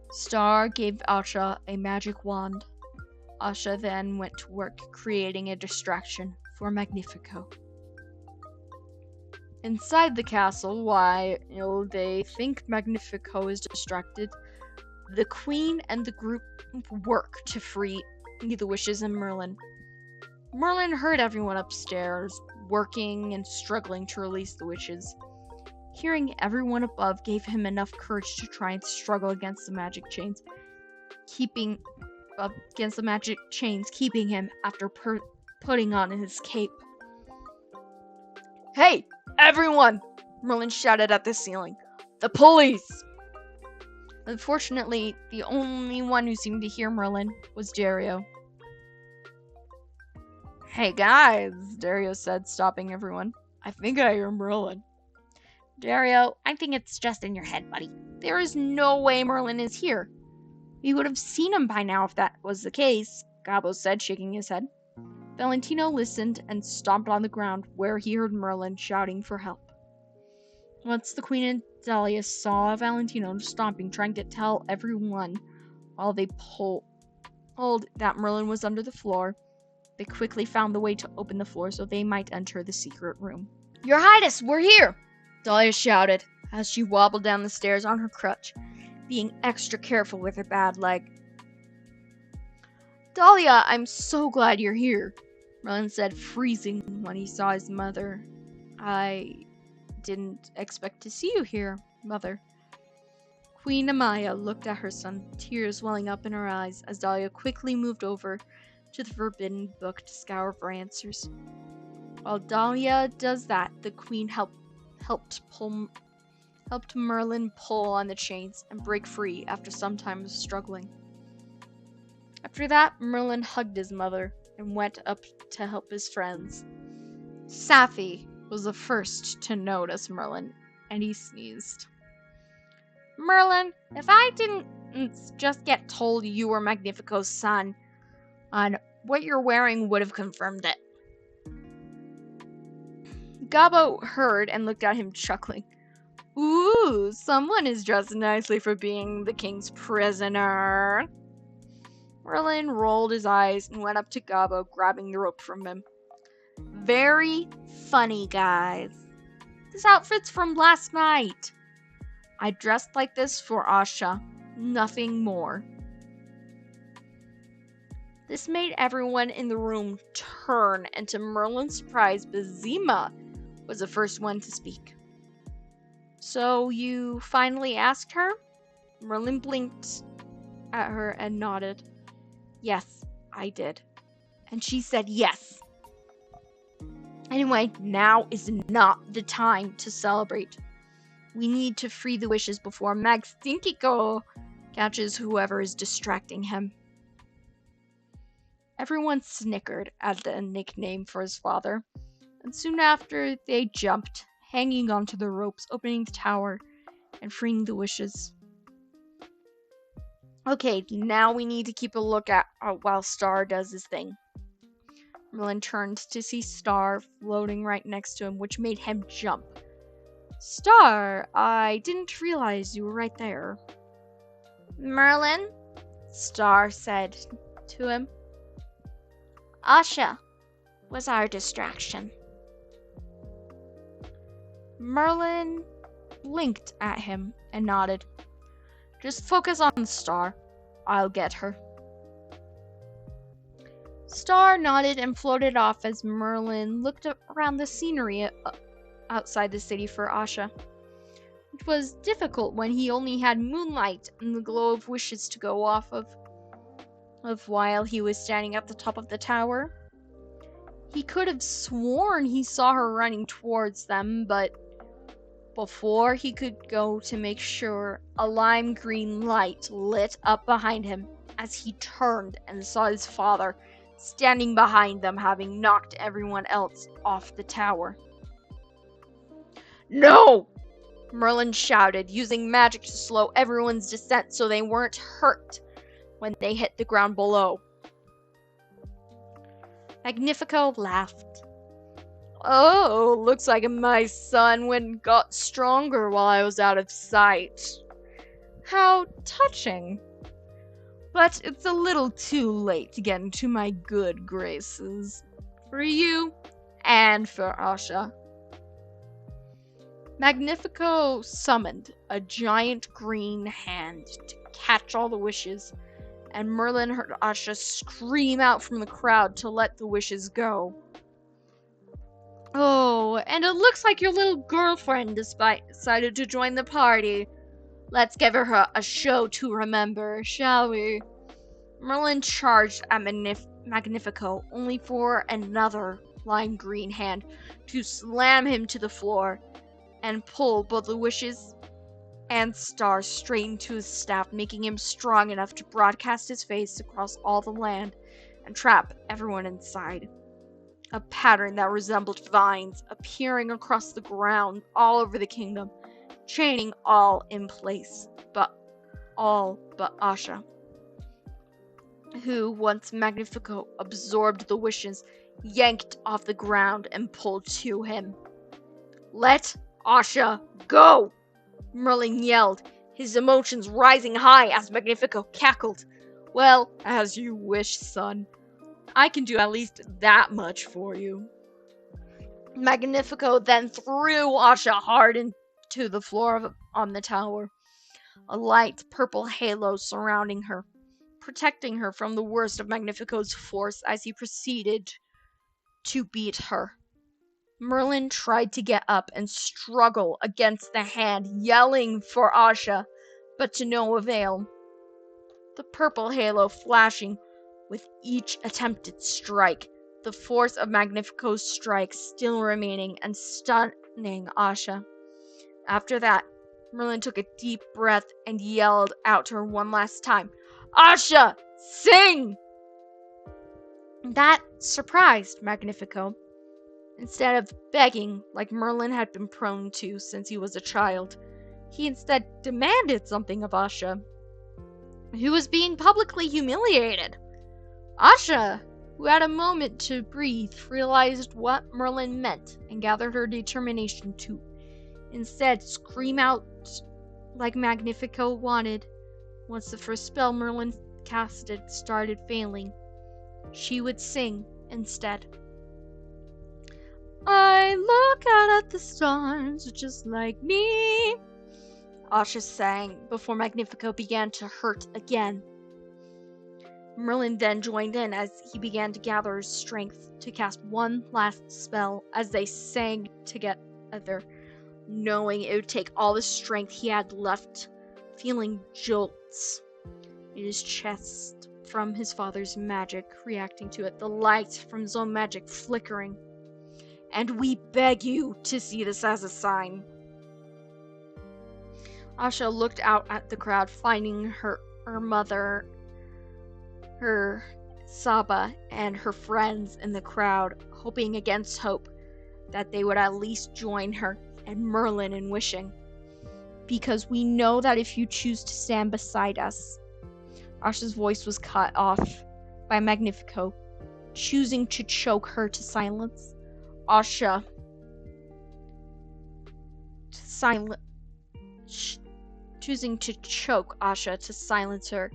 Star gave Asha a magic wand. Asha then went to work creating a distraction for Magnifico. Inside the castle, while they think Magnifico is distracted, the queen and the group work to free the wishes and Merlin. Merlin heard everyone upstairs, working and struggling to release the wishes. Hearing everyone above gave him enough courage to try and struggle against the magic chains. keeping up against the magic chains, keeping him after putting on his cape. "Hey, everyone!" Merlin shouted at the ceiling. "The police!" Unfortunately, the only one who seemed to hear Merlin was Dario. "Hey guys," Dario said, stopping everyone. "I think I hear Merlin." Dario, I think it's just in your head, buddy. "There is no way Merlin is here. We would have seen him by now if that was the case," Gabo said, shaking his head. Valentino listened and stomped on the ground where he heard Merlin shouting for help. Once the Queen and Dahlia saw Valentino stomping, trying to tell everyone while they pulled that Merlin was under the floor, they quickly found the way to open the floor so they might enter the secret room. "Your Highness, we're here!" Dahlia shouted as she wobbled down the stairs on her crutch, being extra careful with her bad leg. "Dahlia, I'm so glad you're here," Merlin said, freezing when he saw his mother. "I didn't expect to see you here, Mother." Queen Amaya looked at her son, tears welling up in her eyes as Dahlia quickly moved over to the forbidden book to scour for answers. While Dahlia does that, the Queen helped Merlin pull on the chains and break free after some time of struggling. After that, Merlin hugged his mother and went up to help his friends. Safi was the first to notice Merlin, and he sneezed. "Merlin, if I didn't just get told you were Magnifico's son, what you're wearing would have confirmed it." Gabo heard and looked at him, chuckling. "Ooh, someone is dressed nicely for being the king's prisoner." Merlin rolled his eyes and went up to Gabo, grabbing the rope from him. "Very funny, guys. This outfit's from last night. I dressed like this for Asha, nothing more." This made everyone in the room turn, and to Merlin's surprise, Bazima was the first one to speak. "So you finally asked her?" Merlin blinked at her and nodded. "Yes, I did. And she said yes. Anyway, now is not the time to celebrate. We need to free the wishes before Magnifico catches whoever is distracting him." Everyone snickered at the nickname for his father, and soon after they jumped, hanging onto the ropes, opening the tower and freeing the wishes. "Okay, now we need to keep a lookout while Star does his thing." Merlin turned to see Star floating right next to him, which made him jump. "Star, I didn't realize you were right there." "Merlin," Star said to him, "Asha was our distraction." Merlin blinked at him and nodded. "Just focus on Star. I'll get her." Star nodded and floated off as Merlin looked around the scenery outside the city for Asha. It was difficult when he only had moonlight and the glow of wishes to go off of while he was standing at the top of the tower. He could have sworn he saw her running towards them, but before he could go to make sure, a lime green light lit up behind him as he turned and saw his father standing behind them, having knocked everyone else off the tower. "No!" Merlin shouted, using magic to slow everyone's descent so they weren't hurt when they hit the ground below. Magnifico laughed. "Oh, looks like my son got stronger while I was out of sight. How touching. But it's a little too late to get into my good graces. For you and for Asha." Magnifico summoned a giant green hand to catch all the wishes, and Merlin heard Asha scream out from the crowd to let the wishes go. "Oh, and it looks like your little girlfriend decided to join the party. Let's give her a show to remember, shall we?" Merlin charged at Magnifico, only for another lime green hand to slam him to the floor and pull both the wishes and stars straight into his staff, making him strong enough to broadcast his face across all the land and trap everyone inside. A pattern that resembled vines appearing across the ground all over the kingdom, chaining all in place, but Asha, who, once Magnifico absorbed the wishes, yanked off the ground and pulled to him. "Let Asha go!" Merlin yelled, his emotions rising high as Magnifico cackled. "Well, as you wish, son. I can do at least that much for you." Magnifico then threw Asha hard into the floor on the tower, a light purple halo surrounding her, protecting her from the worst of Magnifico's force as he proceeded to beat her. Merlin tried to get up and struggle against the hand, yelling for Asha, but to no avail. The purple halo flashing with each attempted strike, the force of Magnifico's strike still remaining and stunning Asha. After that, Merlin took a deep breath and yelled out to her one last time, "Asha, sing!" That surprised Magnifico. Instead of begging like Merlin had been prone to since he was a child, he instead demanded something of Asha, who was being publicly humiliated. Asha, who had a moment to breathe, realized what Merlin meant and gathered her determination to instead scream out like Magnifico wanted. Once the first spell Merlin casted started failing, she would sing instead. "I look out at the stars just like me," Asha sang before Magnifico began to hurt again. Merlin then joined in as he began to gather his strength to cast one last spell as they sang together, knowing it would take all the strength he had left, feeling jolts in his chest from his father's magic reacting to it, the light from his own magic flickering. "And we beg you to see this as a sign." Asha looked out at the crowd, finding her mother, her Saba, and her friends in the crowd, hoping against hope that they would at least join her and Merlin in wishing. "Because we know that if you choose to stand beside us," Asha's voice was cut off by Magnifico, choosing to choke her to silence. Choosing to choke Asha to silence her.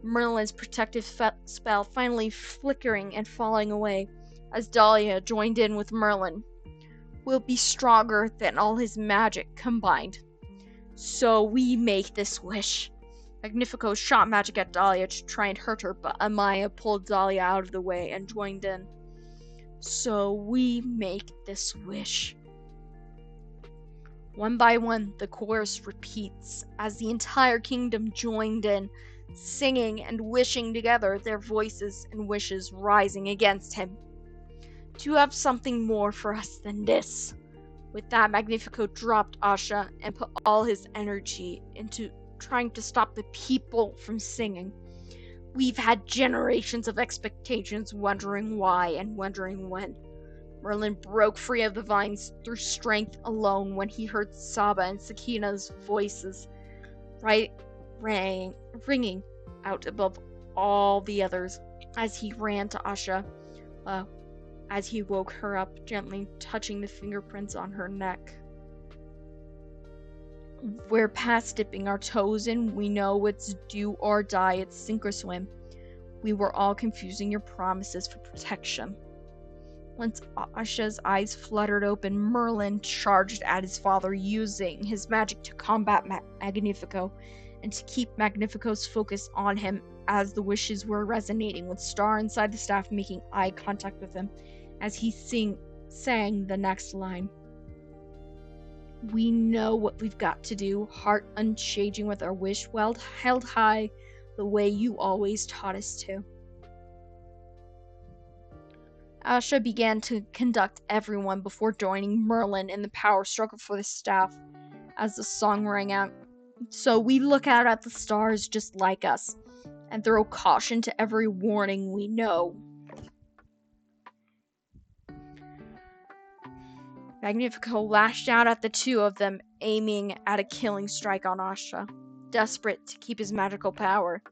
Merlin's protective spell finally flickering and falling away as Dahlia joined in with Merlin. "Will be stronger than all his magic combined. So we make this wish." Magnifico shot magic at Dahlia to try and hurt her, but Amaya pulled Dahlia out of the way and joined in. "So we make this wish." One by one, the chorus repeats as the entire kingdom joined in, singing and wishing together, their voices and wishes rising against him. "To have something more for us than this." With that, Magnifico dropped Asha and put all his energy into trying to stop the people from singing. "We've had generations of expectations, wondering why and wondering when." Merlin broke free of the vines through strength alone when he heard Saba and Sakina's voices ringing out above all the others as he ran to Asha, as he woke her up, gently touching the fingerprints on her neck. "We're past dipping our toes in. We know it's do or die. It's sink or swim. We were all confusing your promises for protection." Once Asha's eyes fluttered open, Merlin charged at his father, using his magic to combat Magnifico and to keep Magnifico's focus on him as the wishes were resonating, with Star inside the staff making eye contact with him as he sang the next line. "We know what we've got to do, heart unchanging with our wish held high, the way you always taught us to. Asha began to conduct everyone before joining Merlin in the power struggle for the staff as the song rang out. So we look out at the stars just like us, and throw caution to every warning we know. Magnifico lashed out at the two of them, aiming at a killing strike on Asha, desperate to keep his magical power.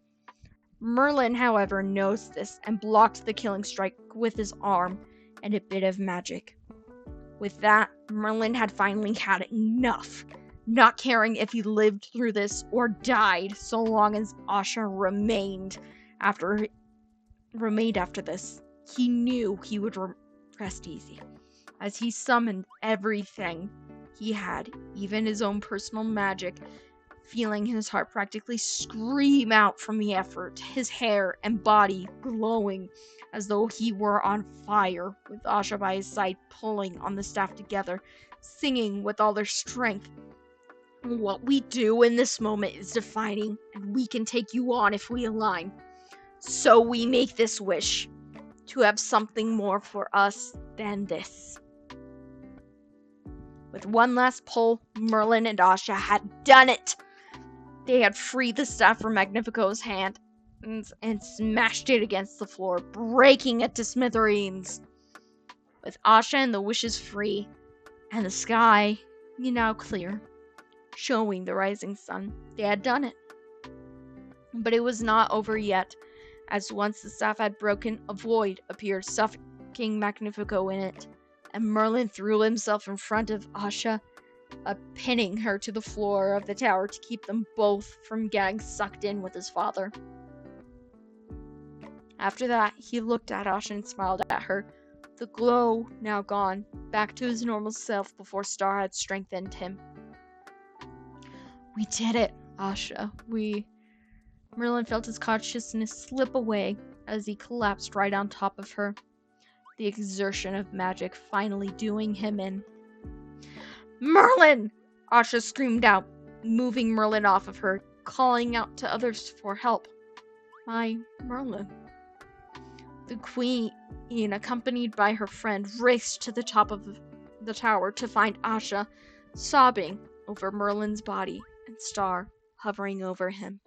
Merlin, however, knows this and blocked the killing strike with his arm and a bit of magic. With that, Merlin had finally had enough, not caring if he lived through this or died, so long as Asha remained after this. He knew he would rest easy, as he summoned everything he had, even his own personal magic, feeling his heart practically scream out from the effort, his hair and body glowing as though he were on fire, with Asha by his side pulling on the staff together, singing with all their strength. What we do in this moment is defining, and we can take you on if we align. So we make this wish, to have something more for us than this. With one last pull, Merlin and Asha had done it! They had freed the staff from Magnifico's hand and smashed it against the floor, breaking it to smithereens. With Asha and the wishes free, and the sky now clear, showing the rising sun, they had done it. But it was not over yet, as once the staff had broken, a void appeared, suffocating Magnifico in it, and Merlin threw himself in front of Asha, pinning her to the floor of the tower to keep them both from getting sucked in with his father. After that, he looked at Asha and smiled at her, the glow now gone, back to his normal self before Star had strengthened him. We did it, Asha. Merlin felt his consciousness slip away as he collapsed right on top of her, the exertion of magic finally doing him in. Merlin! Asha screamed out, moving Merlin off of her, calling out to others for help. My Merlin. The queen, accompanied by her friend, raced to the top of the tower to find Asha, sobbing over Merlin's body and Star hovering over him.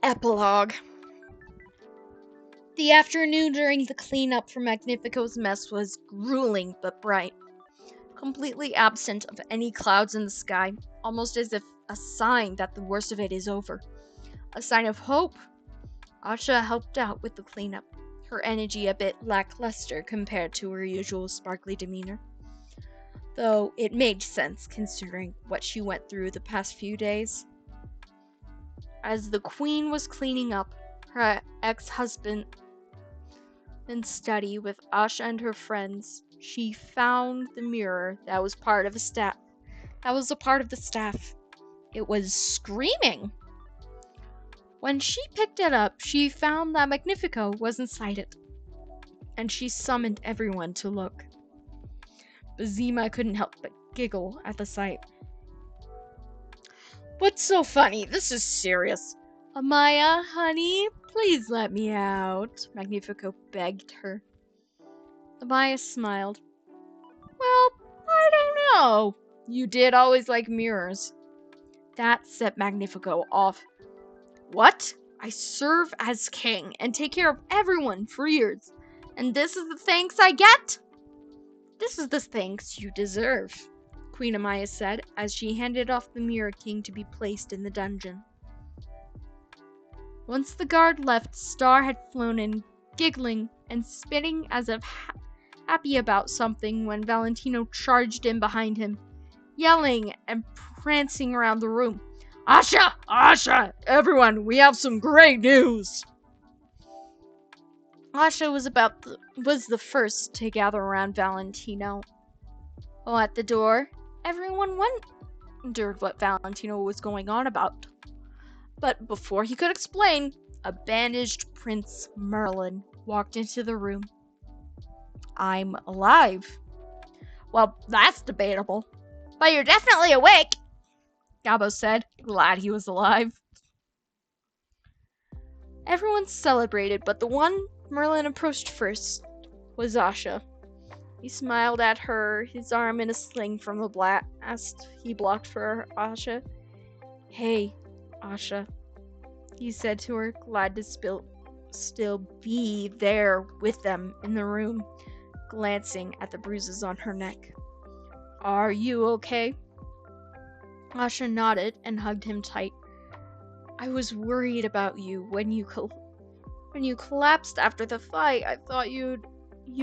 Epilogue. The afternoon during the cleanup for Magnifico's mess was grueling but bright, completely absent of any clouds in the sky, almost as if a sign that the worst of it is over. A sign of hope. Asha helped out with the cleanup, her energy a bit lackluster compared to her usual sparkly demeanor. Though it made sense considering what she went through the past few days. As the queen was cleaning up her ex-husband in study with Asha and her friends, she found the mirror that was a part of the staff. It was screaming. When she picked it up, she found that Magnifico was inside it, and she summoned everyone to look. Bazima couldn't help but giggle at the sight. What's so funny? This is serious. Amaya, honey, please let me out, Magnifico begged her. Amaya smiled. Well, I don't know. You did always like mirrors. That set Magnifico off. What? I serve as king and take care of everyone for years. And this is the thanks I get? This is the thanks you deserve, Queen Amaya said as she handed off the Mirror King to be placed in the dungeon. Once the guard left, Star had flown in, giggling and spitting as if happy about something when Valentino charged in behind him, yelling and prancing around the room. Asha! Asha! Everyone, we have some great news! Asha was the first to gather around Valentino. While at the door, everyone wondered what Valentino was going on about. But before he could explain, a bandaged Prince Merlin walked into the room. "I'm alive." "Well, that's debatable. But you're definitely awake," Gabo said, glad he was alive. Everyone celebrated, but the one Merlin approached first was Asha. He smiled at her, his arm in a sling from the blast he blocked for Asha. "Hey, Asha," he said to her, glad to still be there with them in the room, glancing at the bruises on her neck. "Are you okay?" Asha nodded and hugged him tight. "I was worried about you when you collapsed after the fight. I thought you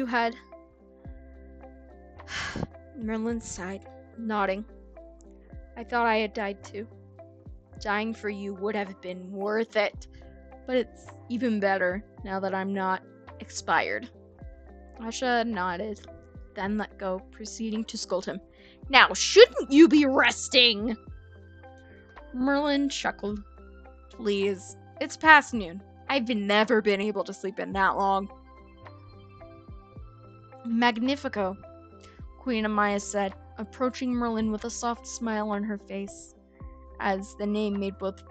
had..." Merlin sighed, nodding. "I thought I had died too. Dying for you would have been worth it, but it's even better now that I'm not expired." Asha nodded, then let go, proceeding to scold him. "Now, shouldn't you be resting?" Merlin chuckled. "Please, it's past noon. I've never been able to sleep in that long." "Magnifico," Queen Amaya said, approaching Merlin with a soft smile on her face, as the name made both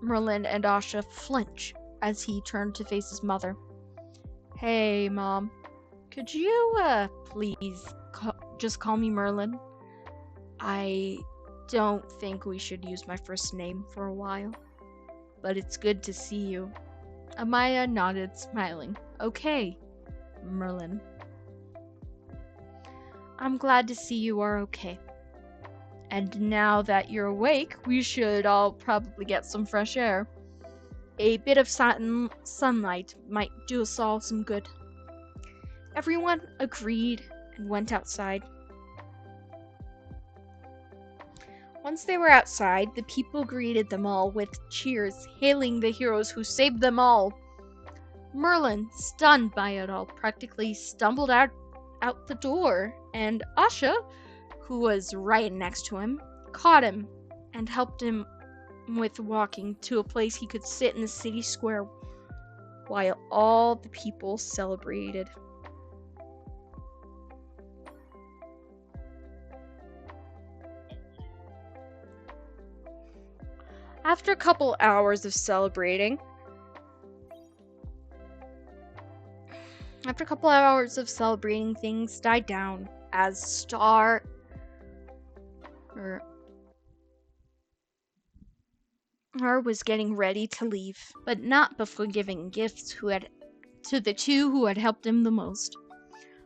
Merlin and Asha flinch as he turned to face his mother. "Hey, Mom. Could you, please just call me Merlin? I don't think we should use my first name for a while, but it's good to see you." Amaya nodded, smiling. "Okay, Merlin. I'm glad to see you are okay. And now that you're awake, we should all probably get some fresh air. A bit of sunlight might do us all some good." Everyone agreed and went outside. Once they were outside, the people greeted them all with cheers, hailing the heroes who saved them all. Merlin, stunned by it all, practically stumbled out the door, and Asha, who was right next to him, caught him and helped him with walking to a place he could sit in the city square while all the people celebrated. After a couple hours of celebrating, things died down as Star was getting ready to leave, but not before giving gifts to the two who had helped him the most.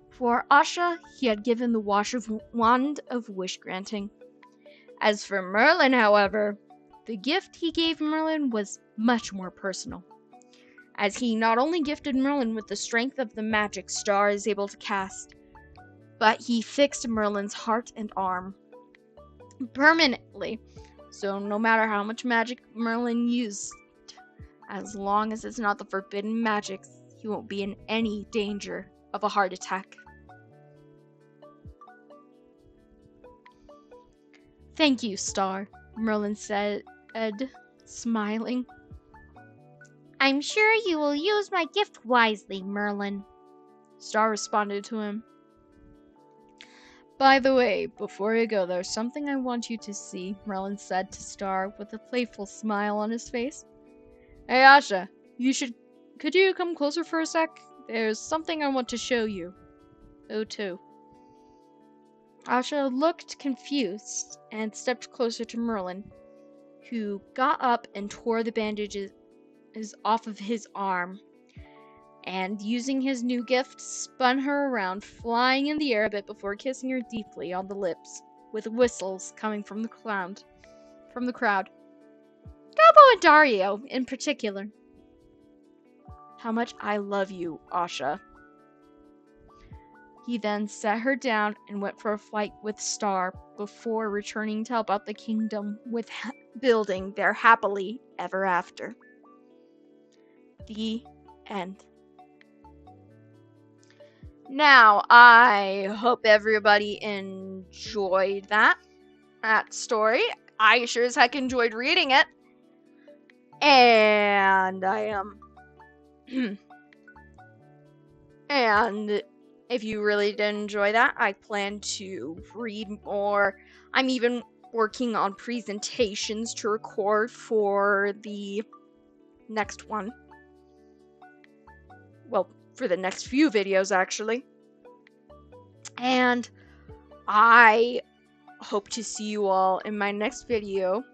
For Asha, he had given the wand of wish granting. As for Merlin, however, the gift he gave Merlin was much more personal, as he not only gifted Merlin with the strength of the magic Star is able to cast, but he fixed Merlin's heart and arm permanently, so no matter how much magic Merlin used, as long as it's not the forbidden magic, he won't be in any danger of a heart attack. "Thank you, Star," Merlin said, smiling. "I'm sure you will use my gift wisely, Merlin," Star responded to him. "By the way, before you go, there's something I want you to see," Merlin said to Star with a playful smile on his face. "Hey, Asha, could you come closer for a sec? There's something I want to show you." "Oh, too." Asha looked confused and stepped closer to Merlin, who got up and tore the bandages off of his arm, and using his new gift, spun her around, flying in the air a bit before kissing her deeply on the lips, with whistles coming from the crowd. Gabo and Dario, in particular. "How much I love you, Asha." He then set her down and went for a flight with Star before returning to help out the kingdom with building their happily ever after. The end. Now, I hope everybody enjoyed that story. I sure as heck enjoyed reading it. And and if you really did enjoy that, I plan to read more. I'm even working on presentations to record for the next one. Well, for the next few videos, actually. And I hope to see you all in my next video.